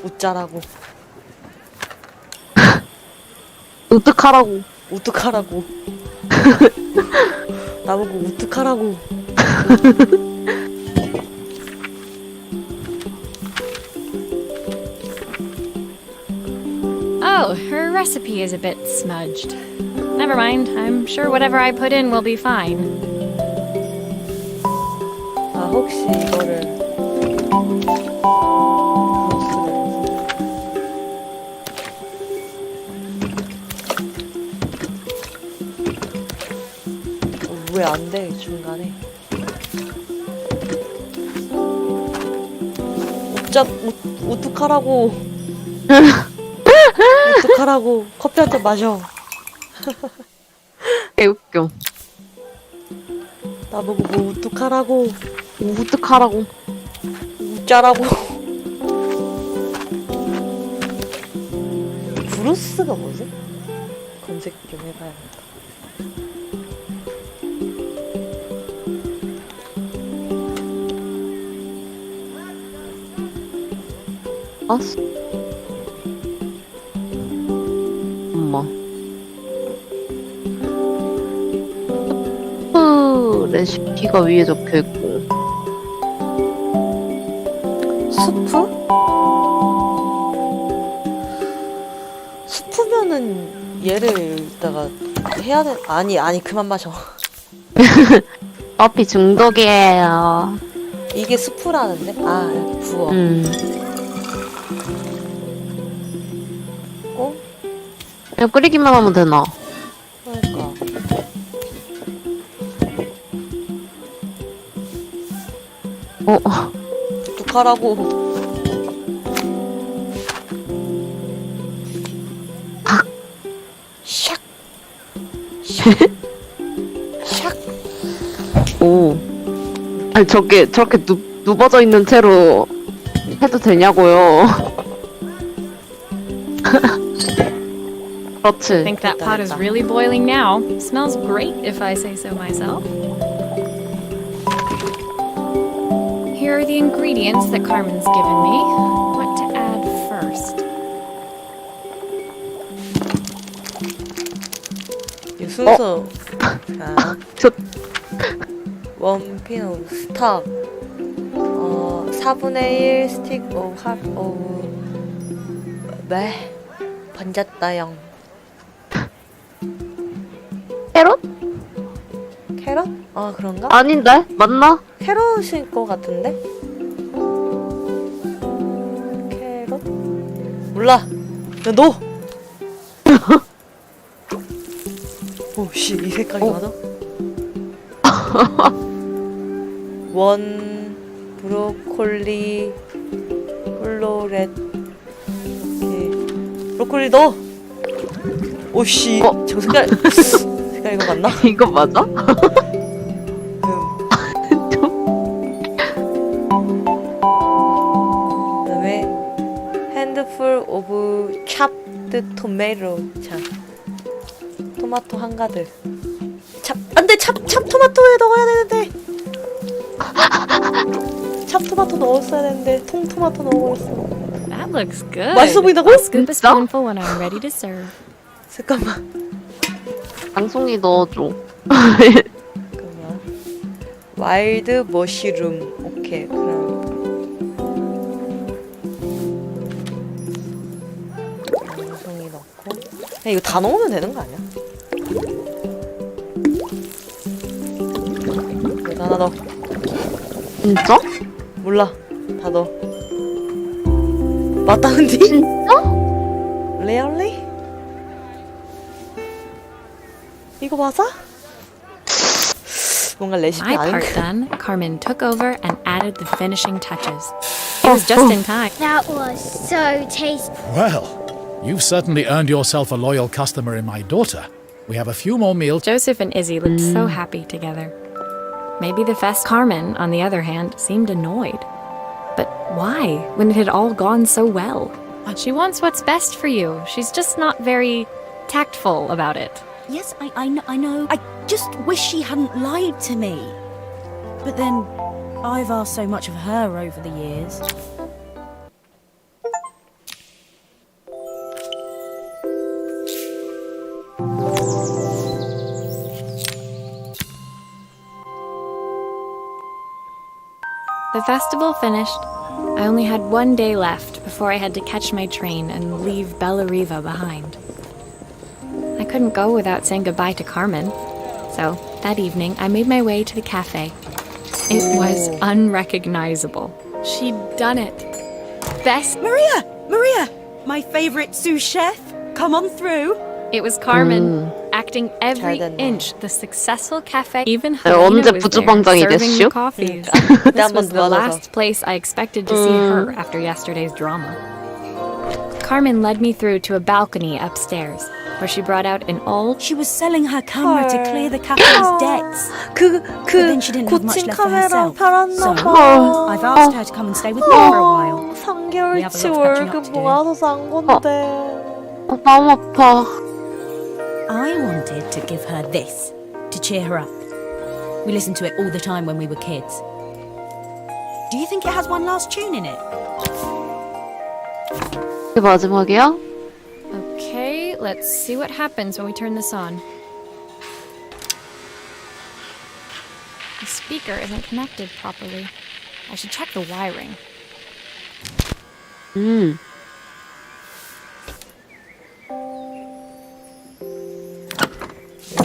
A: 웃자라고.
B: 우뚝하라고.
A: 우뚝하라고. 나보고 우뚝하라고.
C: Oh, her recipe is a bit smudged. Never mind. I'm sure whatever I put in will be fine.
A: 아, 혹시 이거를. 왜 안 돼, 중간에. 우뚝하라고. 우뚝하라고. 커피 한 잔 마셔.
B: 개웃겨.
A: 나보고 뭐 우뚝하라고.
B: 우뚝하라고.
A: 웃자라고. 브루스가 뭐지? 검색 좀 해봐야겠다.
B: 엄마. 레시피가 위에 적혀있고.
A: 수프? 수프면은 얘를 이따가 해야 돼. 아니 그만 마셔.
B: 커피 중독이에요.
A: 이게 수프라는데? 아, 부어. 어?
B: 그냥 끓이기만 하면 되나?
A: 그러니까. 어떡하라고. 샥. 샥. 샥.
B: 오. 아니, 저렇게 누워져 있는 채로 해도 되냐고요. 그렇지.
C: Think that pot is really boiling now. Smells great if I say so myself. Here are the ingredients that Carmen's given me. What to add first?
A: 이 순서. 자.
B: 저-
A: 원피노 스탑. 4분의 1 스틱 네. 번졌다영.
B: 캐럿?
A: 캐럿? 아, 그런가?
B: 아닌데? 맞나?
A: 캐럿일 것 같은데? 캐럿? 몰라. 야, 너! 오씨, 이 색깔이 맞아? 원 브로콜리 플로렛. 오케이. 브로콜리 넣어! 오씨, 저 색깔 색깔 이거 맞나?
B: 이거 맞아?
A: 그다음에 핸드풀 오브 찹드 토마토. 자, 토마토 한가득. 안돼, 찹 토마토에 넣어야 되는데. 찹 토마토 넣었어야 되는데 통토마토 넣어버렸어.
C: That looks good.
A: 맛있어 보인다고?
C: Scoop a spoonful when I'm ready to serve.
A: 잠깐만.
B: 방송이 넣어줘.
A: 잠깐만. 와일드 머쉬룸. 오케이, 그럼 방송이 넣고. 그냥 이거 다 넣으면 되는 거 아니야? 이거 하나 넣어.
B: 진짜?
A: 몰라. 다 넣어. 맞다는데?
B: 진짜?
A: 레얼리? 이거 맞아? 뭔가 레시피
C: My
A: 아닌
C: part done, Carmen took over and added the finishing touches. It was just in time.
D: That was so tasty.
F: Well, you've certainly earned yourself a loyal customer in my daughter. We have a few more meals.
C: Joseph and Izzy looked so happy together. Maybe the fest. Carmen, on the other hand, seemed annoyed. But why, when it had all gone so well? She wants what's best for you. She's just not very tactful about it.
G: Yes, I know. I just wish she hadn't lied to me. But then, I've asked so much of her over the years.
C: The festival finished. I only had one day left before I had to catch my train and leave Bella Riva behind. I couldn't go without saying goodbye to Carmen. So, that evening, I made my way to the cafe. It was unrecognizable. She'd done it. Best.
G: Maria! My favorite sous chef! Come on through!
C: It was Carmen, acting every
A: 잘 됐네.
C: inch the successful cafe. Even
B: 언제
C: Helena was
B: 부주방장이
C: there serving
B: 됐슈?
C: the coffees.
A: 그때
C: This
A: 한번
C: was the
A: 도와줘서.
C: last place I expected to see her after yesterday's drama. Carmen led me through to a balcony upstairs, where she brought out an old.
G: She was selling her camera to clear the cafe's debts.
A: 그
G: then she didn't have much
A: 고친
G: left for
A: 카메라
G: herself.
A: 팔았나
G: So,
A: 봐.
G: I've asked her to come and stay with me for a while.
A: 3개월치
G: We have a lot of catching up
A: 월급
G: to do.
A: 모아서 산 건데.
B: 마음 아파.
G: I wanted to give her this to cheer her up. We listened to it all the time when we were kids. Do you think it has one last tune in it?
B: 이게 마지막이야?
C: Okay, let's see what happens when we turn this on. speaker isn't connected properly. I should check the wiring.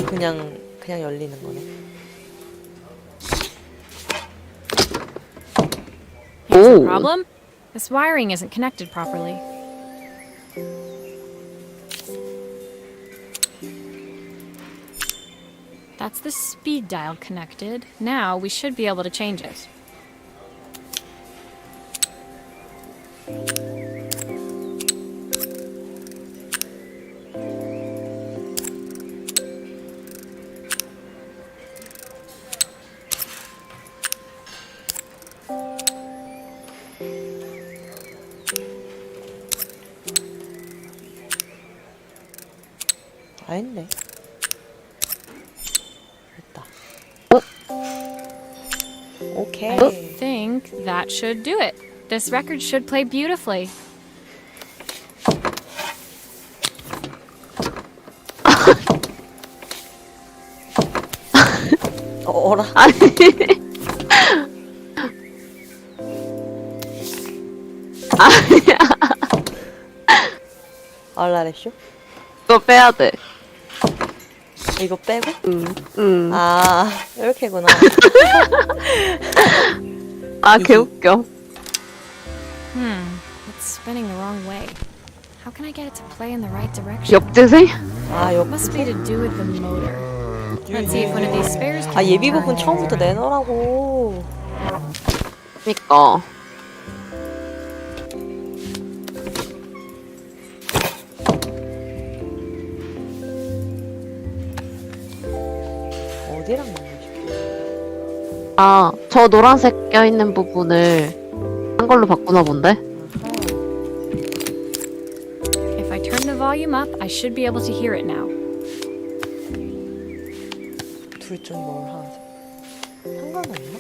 A: 그냥 열리는 거네.
C: Here's the
B: Oh.
C: problem. This wiring isn't connected properly. That's the speed dial connected. Now we should be able to change it.
A: 아닌데. 됐다. 오케이.
C: I think that should do it. This record should play beautifully.
A: 어라.
B: 아니. 아니야.
A: 얼라레쇼?
B: 이거 빼야 돼.
A: 이거 빼고?
B: 응.
A: 아, 이렇게구나.
B: 아, 개웃겨.
C: It's spinning the wrong way. How can I get it to play in the right direction?
B: 역재생?
A: 아, 요.
C: Must be to do with the motor. Let's see if one of these spares can
A: 아, 예비 부분
C: turn.
A: 처음부터 내놓으라고.
B: 그니까.
A: 어디랑 맞는 싶어?
B: 아, 저 노란색 껴있는 부분을 한 걸로 바꾸나 본데?
C: If I turn the volume up, I should be able to hear it now.
A: 둘 중 뭘 하지? 상관없나?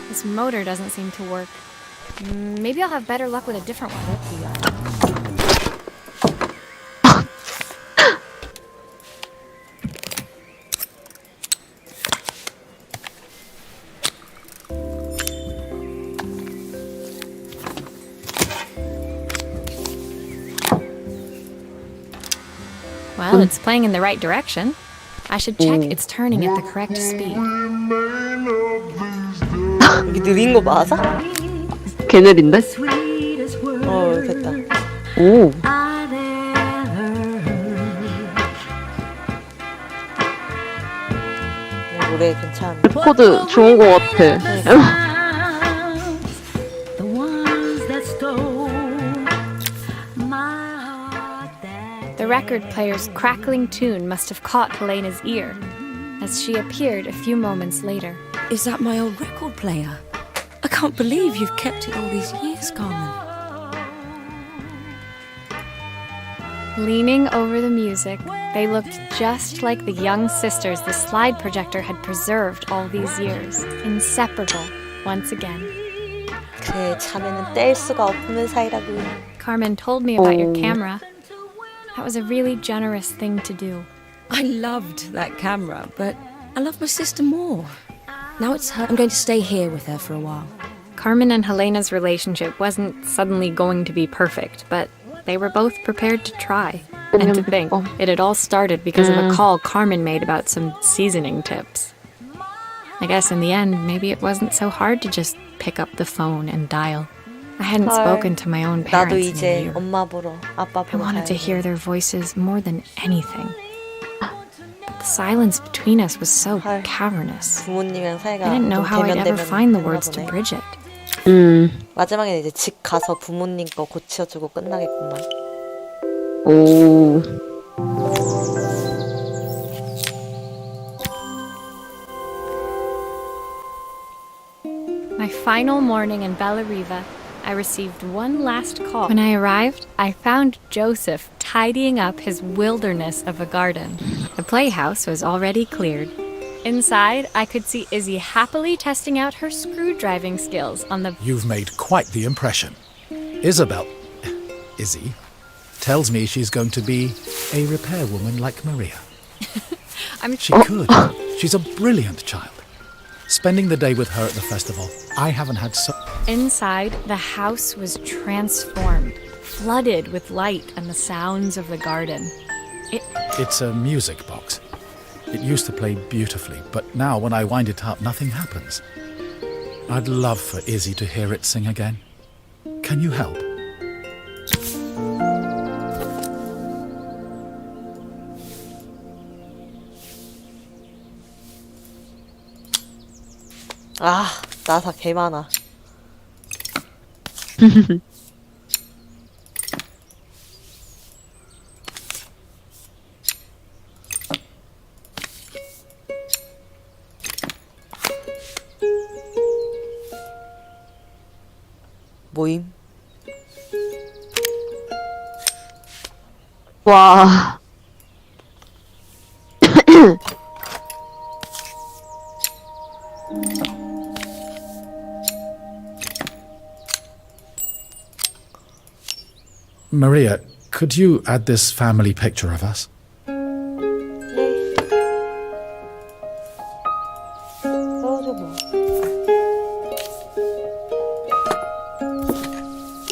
C: This motor doesn't seem to work. Maybe I'll have better luck with a different one. Well, it's playing in the right direction. I should check it's turning at the correct speed.
A: 이게 느린 거 맞아?
B: 개느린데?
A: 어, 됐다.
B: 오.
A: 노래 괜찮은데?
B: 코드 좋은 거 같아.
C: The record player's crackling tune must have caught Helena's ear, as she appeared a few moments later.
H: Is that my old record player? I can't believe you've kept it all these years, Carmen.
C: Leaning over the music, they looked just like the young sisters the slide projector had preserved all these years, inseparable once again.
A: 그 자매는 뗄 수가 없는 사이라고.
C: Carmen told me about your
B: Oh.
C: camera. That was a really generous thing to do.
H: I loved that camera, but I love my sister more. Now it's her. I'm going to stay here with her for a while.
C: Carmen and Helena's relationship wasn't suddenly going to be perfect, but they were both prepared to try. And to think, it had all started because of a call Carmen made about some seasoning tips. I guess in the end, maybe it wasn't so hard to just pick up the phone and dial. I hadn't spoken to my own
A: 나도
C: parents in a
A: 이제
C: year.
A: 엄마 보러, 아빠
C: I
A: 보러
C: wanted to
A: 가야지.
C: hear their voices more than anything. But the silence between us was so
A: 헐.
C: cavernous.
A: 부모님이랑 사이가
C: I didn't know
A: 좀
C: how I'd ever
A: 대면대면
C: find the
A: 됐나
C: words to
A: 보네.
C: bridge it.
A: 마지막에는 이제 집 가서 부모님 거 고쳐주고 끝나겠구만.
B: 오.
C: My final morning in Bellariva, I received one last call. When I arrived, I found Joseph tidying up his wilderness of a garden. The playhouse was already cleared. Inside, I could see Izzy happily testing out her screwdriving skills on the.
F: You've made quite the impression. Izzy, tells me she's going to be a repairwoman like Maria. She could. She's a brilliant child. Spending the day with her at the festival, I haven't had so...
C: Inside, the house was transformed, flooded with light and the sounds of the garden.
F: It's a music box. It used to play beautifully, but now when I wind it up, nothing happens. I'd love for Izzy to hear it sing again. Can you help?
A: 아, 나사 개 많아. 모임?
B: 와.
F: Maria, could you add this family picture of us?
A: 네. 써줘 뭐.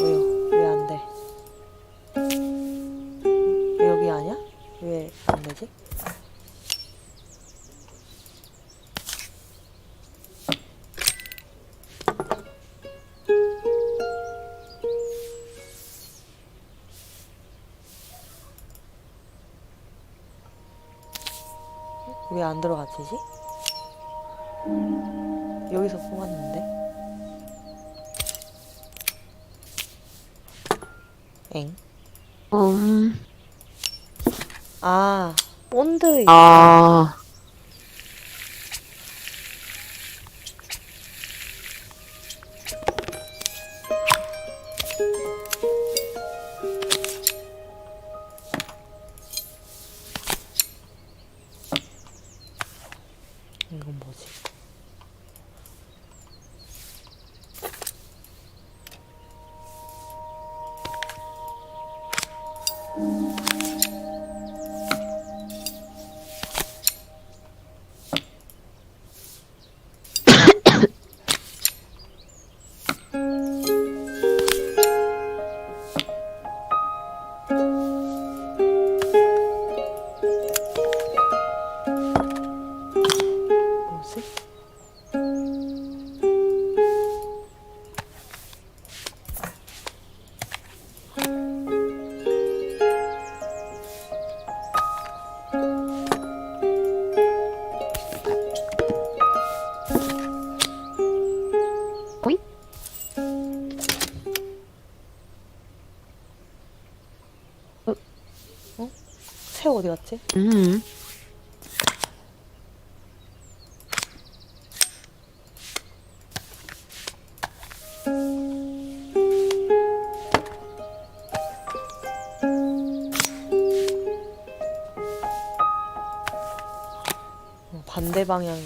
A: 왜요? 왜 안 돼? 여기 아니야? 왜 안 되지? 왜 안 들어갔지? 여기서 뽑았는데? 엥? 아, 본드.
B: 아.
A: 이건 뭐지? 뭐지?
B: 오이?
A: 새 어디 갔지? 반대 방향.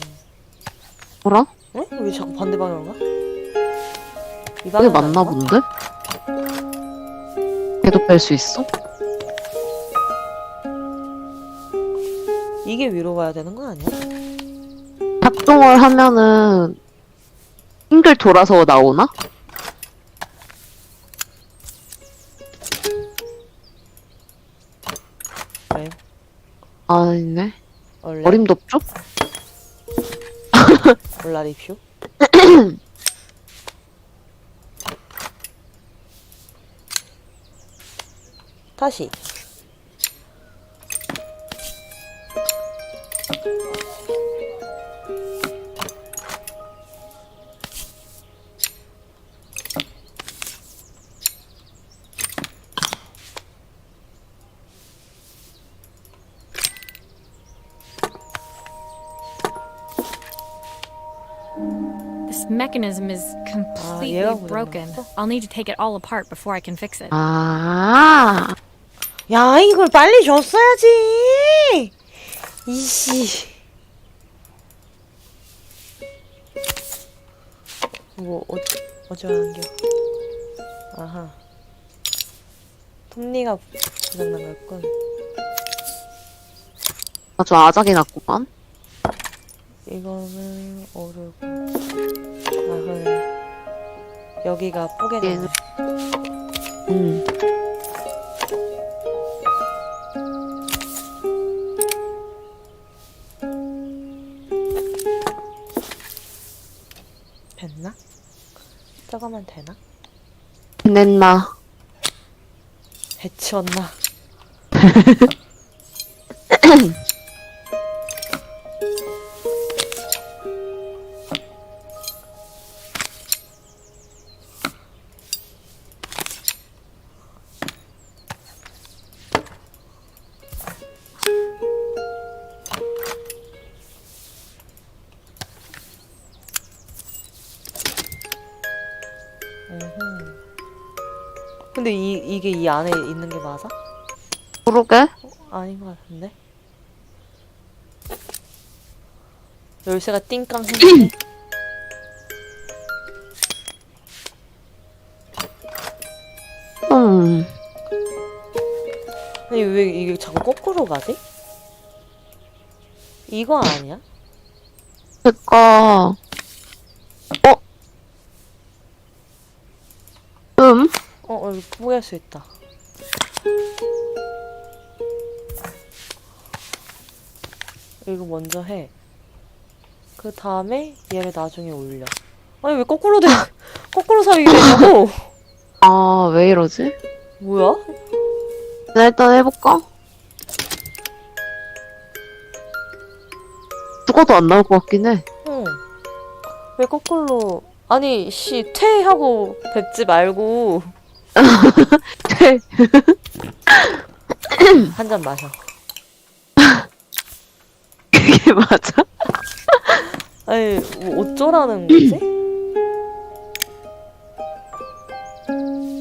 B: 뭐라?
A: 응? 왜 자꾸 반대 방향 가? 이
B: 그게
A: 방향
B: 맞나 본데? 걔도 뺄 수 있어?
A: 이게 위로 가야 되는 거 아니야?
B: 작동을 하면은 싱글 돌아서 나오나?
A: 왜?
B: 아니네.
A: 원래
B: 어림도 없죠?
A: 몰라 리뷰? 다시.
C: This mechanism is completely
A: 얘가
C: broken.
A: 고장났어?
C: I'll need to take it all apart before I can fix it.
B: 아.
A: 야, 이걸 빨리 줬어야지. 이씨. 뭐 어쩌라는 게. 아하. 톱니가 고장난 거였군.
B: 아주 아작이 났구만.
A: 이거는 어르고. 아 그래. 여기가 뽀개졌네.
B: 음.
A: 됐나? 저거면 되나?
B: 냈나?
A: 해치웠나? 근데 이게 이 안에 있는 게 맞아?
B: 모르게?
A: 아닌 것 같은데? 열쇠가 띵깡 했는데? 아니 왜 이게 자꾸 거꾸로 가지? 이거 아니야?
B: 그니까,
A: 이거 포기할 수 있다. 이거 먼저 해. 그 다음에 얘를 나중에 올려. 아니 왜 거꾸로 돼? 거꾸로 살기게 되냐고?
B: 아, 왜 이러지?
A: 뭐야?
B: 나 일단 해볼까? 죽어도 안 나올 것 같긴 해.
A: 응. 왜 거꾸로? 아니 씨 퇴하고 뱉지 말고
B: 퇴.
A: 한 잔 마셔.
B: 그게 맞아?
A: 아니 뭐 어쩌라는 거지?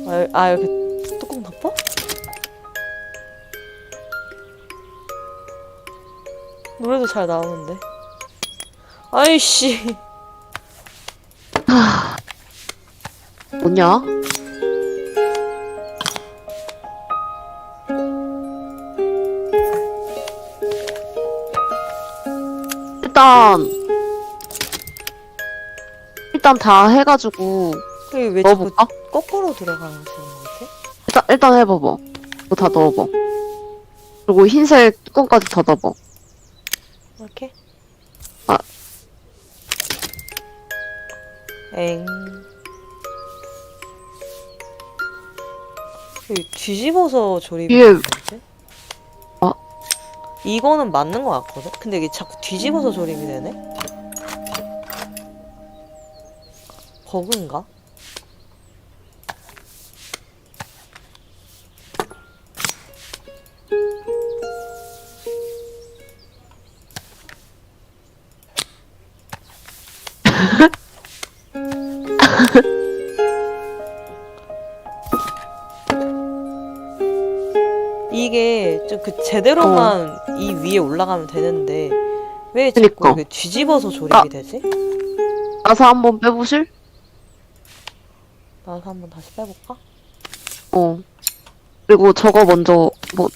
A: 이렇게 뚜껑 덮어? 노래도 잘 나오는데. 아이씨.
B: 뭐냐? 일단 다 해가지고
A: 이게 왜 자꾸
B: 넣어볼까?
A: 거꾸로 들어가는 거지?
B: 일단 해봐봐. 이거 다 넣어봐. 그리고 흰색 뚜껑까지 닫아봐.
A: 이렇게?
B: 아.
A: 엥. 이거 뒤집어서 조립이
B: 이게-
A: 되는 거지?
B: 아.
A: 이거는 맞는 거 같거든? 근데 이게 자꾸 뒤집어서 조립이 되네? 버그인가? 이게 좀 제대로만 이 위에 올라가면 되는데 왜 자꾸
B: 그니까.
A: 이렇게 뒤집어서 조립이 되지?
B: 나서 한번 빼보실?
A: 나도 한번 다시 빼볼까?
B: 그리고 저거 먼저 뭐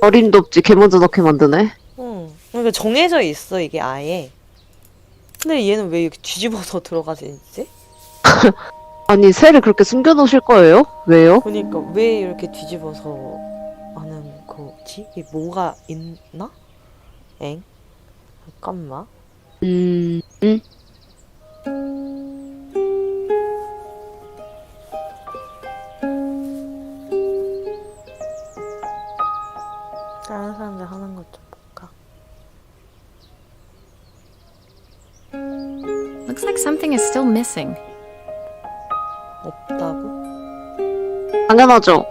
B: 어림도 없지. 개 먼저 넣게 만드네.
A: 응. 그러니까 정해져 있어 이게 아예. 근데 얘는 왜 이렇게 뒤집어서 들어가지 이제?
B: 아니 새를 그렇게 숨겨놓으실 거예요? 왜요?
A: 그러니까 왜 이렇게 뒤집어서 하는 거지? 이게 뭐가 있나? 엥? 잠깐만.
B: 응?
A: 다른 사람들 하는 것 좀 볼까?
C: Looks like something is still missing.
A: 없다고?
B: 당연하죠.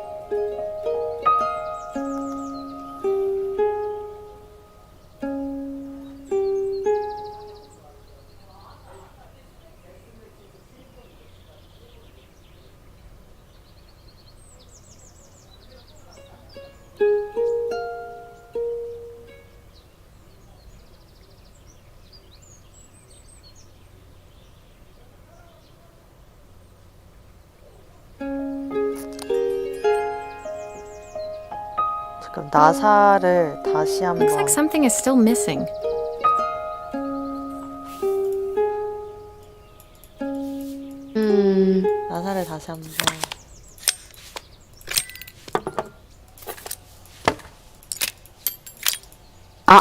A: 잠깐 나사를 다시 한번.
C: Looks like something is still missing.
A: 나사를 다시 한번.
B: 아,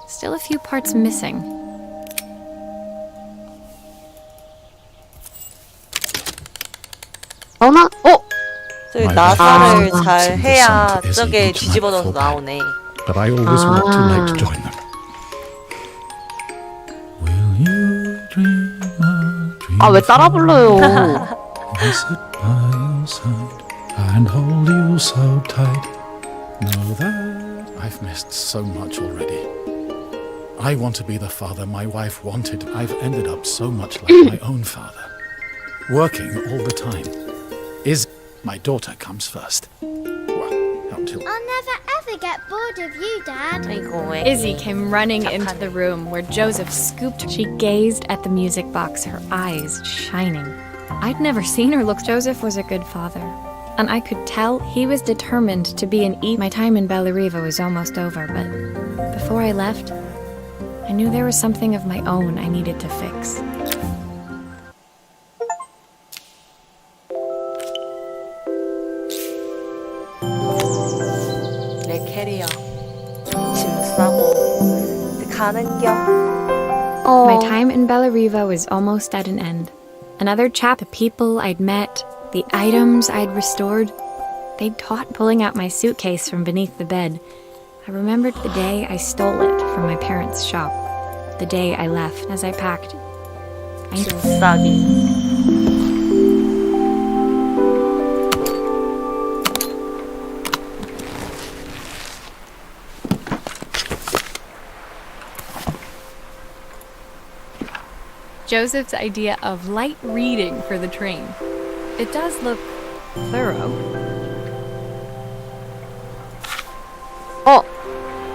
C: Still a few parts missing.
B: 전화?
A: 저기
F: My
A: 나사를
F: best
A: 잘
F: friends
A: 해야
F: sent Izzy
A: 저게
F: each night
A: 뒤집어져서
F: before bed.
A: 나오네.
F: But I always work too late to join them. Will you dream a dream
B: 아, 왜 따라 불러요?
F: I sit by your side and hold you so tight. Know that I've missed so much already. I want to be the father my wife wanted. I've ended up so much like my own father. Working all the time. My daughter comes first. Well, until...
D: I'll never ever get bored of you, Dad.
A: 아이고 왜?
C: Izzy came running into the room where Joseph scooped her. She gazed at the music box, her eyes shining. I'd never seen her look. Joseph was a good father, and I could tell he was determined to be an E. My time in Bellariva was almost over, but before I left, I knew there was something of my own I needed to fix.
A: 내 캐리어 짐 싸고 가는겨.
C: My time in Bellariva was almost at an end. Another chap, the people I'd met, the items I'd restored, they'd taught pulling out my suitcase from beneath the bed. I remembered the day I stole it from my parents' shop, the day I left. As I packed,
A: 짐 싸기.
C: Joseph's idea of light reading for the train. It does look thorough.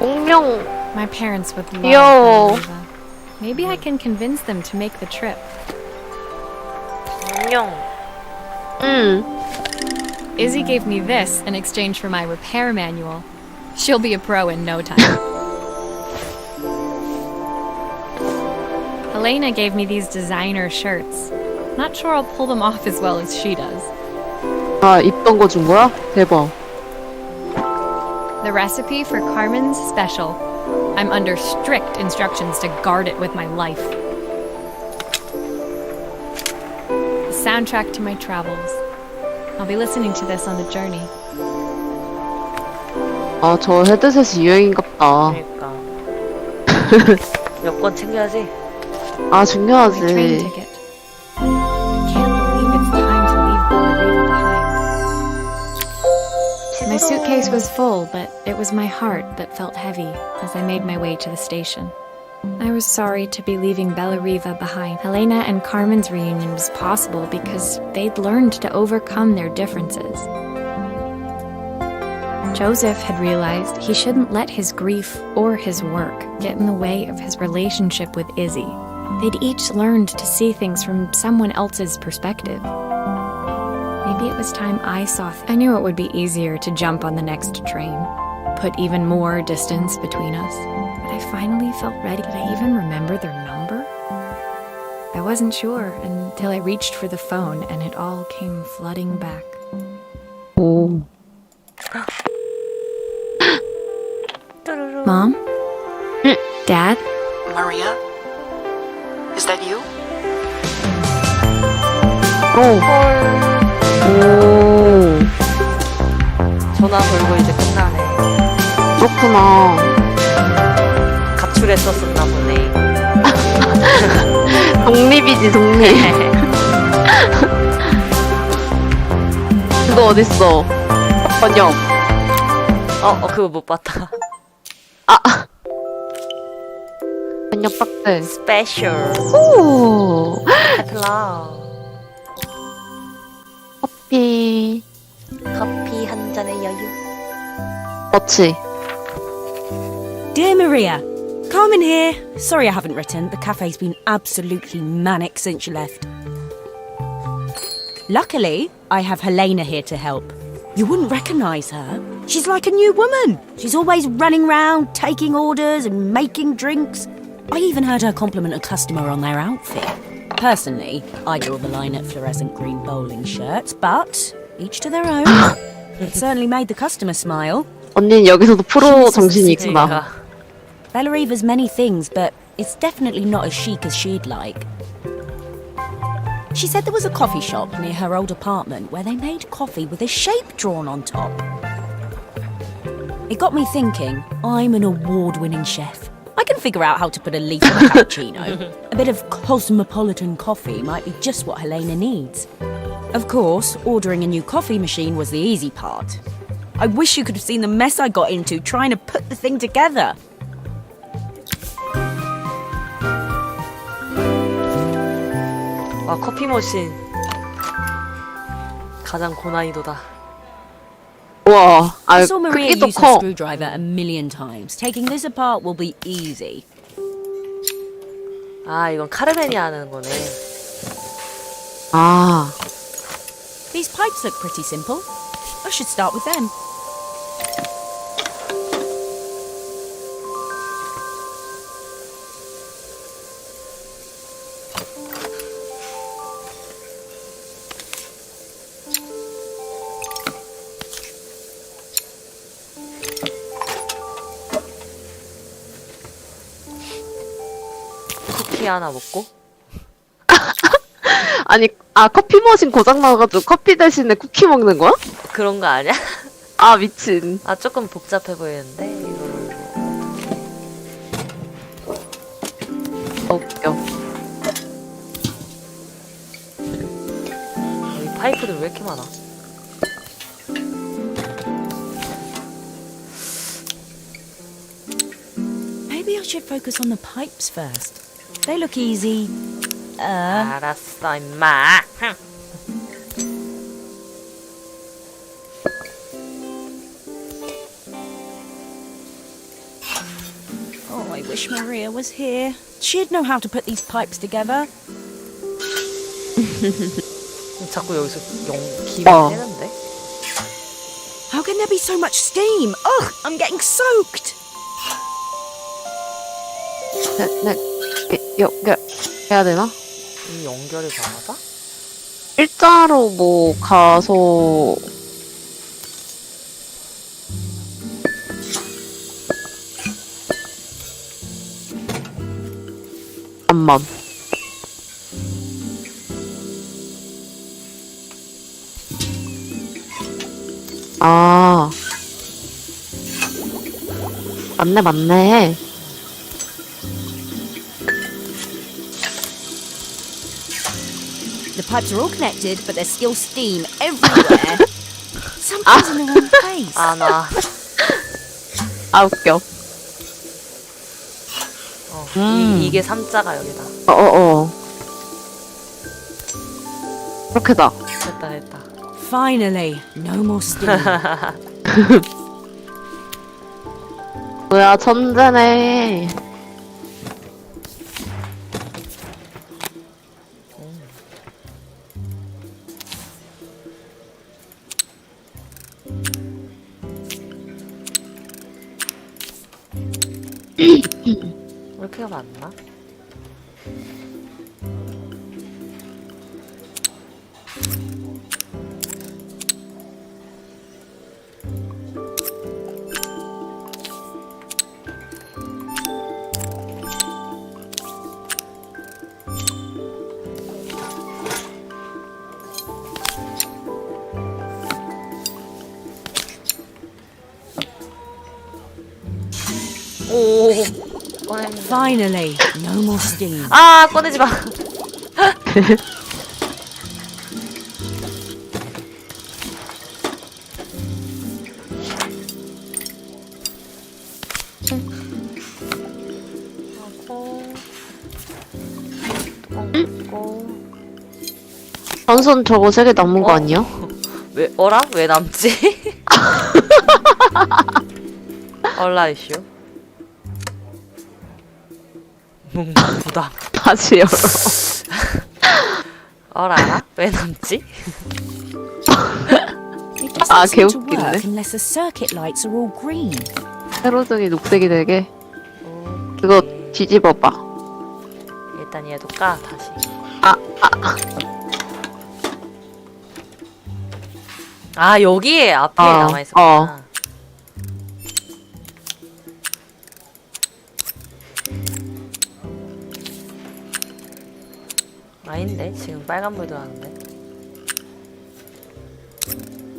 B: 공룡.
C: My parents would love
B: 귀여워.
C: Bellariva. Maybe I can convince them to make the trip.
A: 공룡.
C: Izzy gave me this in exchange for my repair manual. She'll be a pro in no time. Helena gave me these designer shirts. Not sure I'll pull them off as well as she does.
B: 아, 입던 거 준 거야? 대박.
C: The recipe for Carmen's special. I'm under strict instructions to guard it with my life. The soundtrack to my travels. I'll be listening to this on the journey.
B: 아, 저 헤드셋이 유행인갑다.
A: 그러니까. 여권 챙겨야지.
B: 아,
C: My train
B: 중요하지.
C: ticket. I can't believe it's time to leave Bellariva behind. My suitcase was full, but it was my heart that felt heavy as I made my way to the station. I was sorry to be leaving Bellariva behind. Helena and Carmen's reunion was possible because they'd learned to overcome their differences. Joseph had realized he shouldn't let his grief or his work get in the way of his relationship with Izzy. They'd each learned to see things from someone else's perspective. Maybe it was time I saw. I knew it would be easier to jump on the next train, put even more distance between us. But I finally felt ready. Did I even remember their number? I wasn't sure until I reached for the phone and it all came flooding back.
B: 오.
C: Mom? Dad?
I: Maria? Is that you?
B: 오. 오.
A: 전화 걸고 이제 끝나네.
B: 그렇구나.
A: 가출했었었나 보네.
B: 독립이지, 독립. 그거 어딨어? 번역.
A: 그거 못 봤다.
B: 번역 빡대.
A: 스페셜.
B: 오.
A: 해플라.
B: 커피.
A: 커피 한 잔의 여유.
B: 그렇지.
G: Dear Maria, Carmen here. Sorry I haven't written. The cafe's been absolutely manic since you left. Luckily, I have Helena here to help. You wouldn't recognise her. She's like a new woman. She's always running round, taking orders and making drinks. I even heard her compliment a customer on their outfit. Personally, I draw the line at fluorescent green bowling shirts, but each to their own. It certainly made the customer smile.
B: 언니는 여기서도 프로 정신이 있구나.
A: 그러니까.
G: Bellariva's many things, but it's definitely not as chic as she'd like. She said there was a coffee shop near her old apartment where they made coffee with a shape drawn on top. It got me thinking, I'm an award-winning chef. I can figure out how to put a leaf on a cappuccino. A bit of cosmopolitan coffee might be just what Helena needs. Of course, ordering a new coffee machine was the easy part. I wish you could have seen the mess I got into trying to put the thing together.
A: 와, 커피 머신. 가장 고난이도다.
B: 와,
G: I saw Maria
B: 크기도
G: use the
B: 커.
G: screwdriver a million times. Taking this apart will be easy.
A: 아, 이건 카르멘이 하는 거네.
B: 아,
G: These pipes look pretty simple. I should start with them.
A: 쿠키 하나 먹고.
B: 아니, 커피 머신 고장 나가지고 커피 대신에 쿠키 먹는 거야?
A: 그런 거 아니야?
B: 아, 미친.
A: 아, 조금 복잡해 보이는데 이거를
B: 웃겨.
A: 여기 파이프들 왜 이렇게 많아?
G: Maybe I should focus on the pipes first. They look easy.
A: 알았어, 임마.
G: Oh, I wish Maria was here. She'd know how to put these pipes together.
A: 자꾸 여기서 기분 내는데?
G: How can there be so much steam? Ugh, I'm getting soaked.
B: 해야 되나?
A: 이 연결이 가능하다?
B: 일자로 뭐 가서 잠만. 아, 맞네.
G: The pipes are all connected, but there's still steam everywhere. Something's in the wrong place.
A: 아, 나.
B: 아, 웃겨.
A: 이게 3자가 여기다.
B: 그렇게다.
A: 됐다.
G: Finally, no more steam.
B: 뭐야, 천재네.
A: 이렇게가 맞나? 오, 꺼냈네.
G: Finally, no more steam.
A: 아, 꺼내지 마.
B: 전선 저거 3개 남은 거 아니야?
A: 왜 어라? 왜 남지? 얼라 이슈. 부담.
B: 다시 열어.
A: 어라? 왜 남지?
G: It doesn't
B: 아,
G: seem to
B: 개웃기네.
G: work unless the circuit lights are all green.
B: 세로등이 녹색이 되게. 그거 뒤집어봐.
A: 일단 얘도 까 다시. 아 여기에 앞에 남아 있었구나. 아닌데 지금 빨간불 들어왔는데.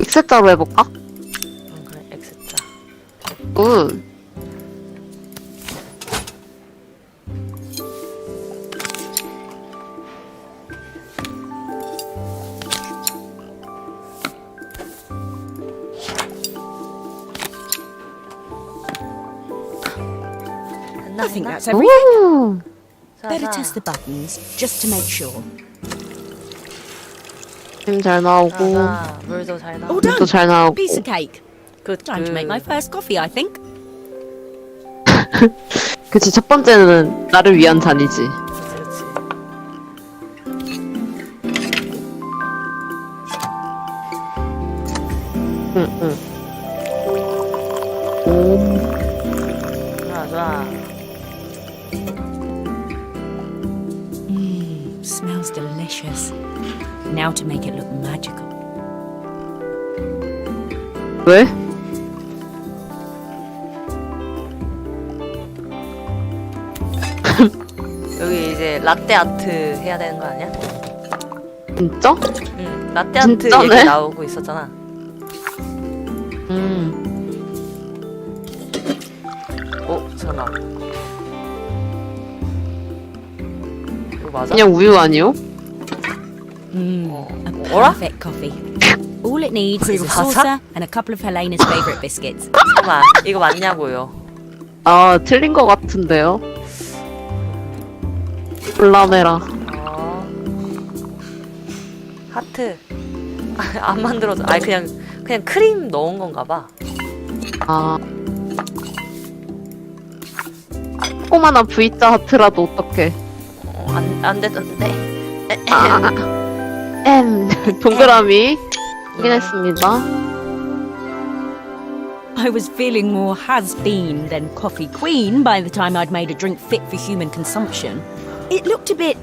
B: X자로 해볼까?
A: 그래 X자.
B: 굿.
G: I think that's everything.
B: 오.
G: Better test the buttons just to make sure.
B: 힘 잘 나오고,
A: 자자 물도 잘 나와.
G: All
B: 또
G: done.
B: 잘 나오고.
G: Piece of cake.
A: 굿.
G: Time to make my first coffee, I think.
B: 그치, 첫 번째는 나를 위한 잔이지.
A: 그렇지.
B: 응. 오.
A: 좋아.
G: Smells delicious. Now to make it look magical.
B: 왜?
A: 여기 이제 라떼 아트 해야 되는 거 아니야?
B: 진짜?
A: 응. 라떼 아트
B: 진짜네?
A: 얘기 나오고 있었잖아. 전화. 이거 맞아?
B: 그냥 우유 아니요?
G: A
A: 어라?
G: perfect coffee. All it needs is a
A: 이거 맞아?
G: saucer and a couple of Helena's favourite biscuits.
A: 잠깐만. 이거 맞냐고요?
B: 아, 틀린 거 같은데요? 골라내라.
A: 하트. 안 만들어져. 아니 그냥 크림 넣은 건가 봐.
B: 아. 조그만한 V자 하트라도 어떡해.
A: 안 됐던데.
B: M. 동그라미. 확인했습니다.
G: I was feeling more has-been than coffee queen by the time I'd made a drink fit for human consumption. It looked a bit,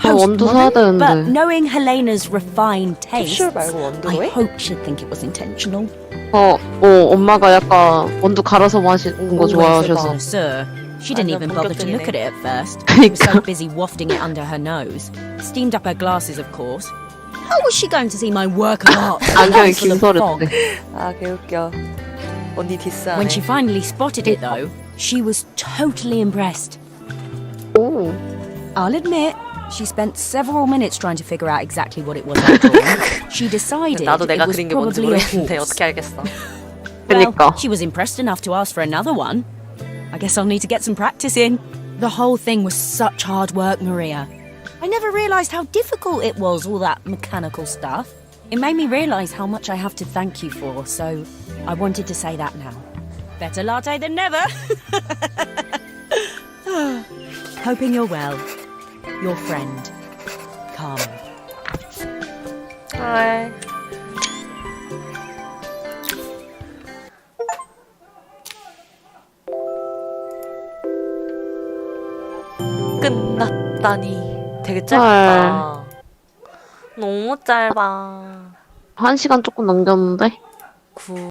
B: 원두 사야
G: postmodern, but
B: 되는데.
G: knowing Helena's refined taste,
A: 캡슐 말고 원두로
G: I
A: 해?
G: hope she'd think it was intentional.
B: 엄마가 약간 원두 갈아서 마시는 거
G: Always a
B: 좋아하셔서.
G: connoisseur. She didn't
A: 완전
G: even bother to look at
A: 본격적이네.
G: it at first. She was so busy wafting it under her nose. Steamed up her glasses, of course. How was she going to see my work of art?
B: 안경이
G: full of fog?
B: 김서랬대.
A: 아 개웃겨. 언니 디스하네.
G: When she finally spotted it, though, she was totally impressed.
B: 오.
G: I'll admit, she spent several minutes trying to figure out exactly what it was I drew. She decided
A: 나도
G: it
A: 내가
G: was
A: 그린 게 뭔지
G: probably a
A: 모르겠는데
G: horse.
A: 어떻게 알겠어?
G: Well,
B: 그니까.
G: she was impressed enough to ask for another one. I guess I'll need to get some practice in. The whole thing was such hard work, Maria. I never realised how difficult it was, all that mechanical stuff. It made me realise how much I have to thank you for, so I wanted to say that now. Better latte than never. Hoping you're well. Your friend, Carmen.
A: 하이. 끝났다니. 되게 짧다. 너무 짧아.
B: 1시간 조금 넘겼는데?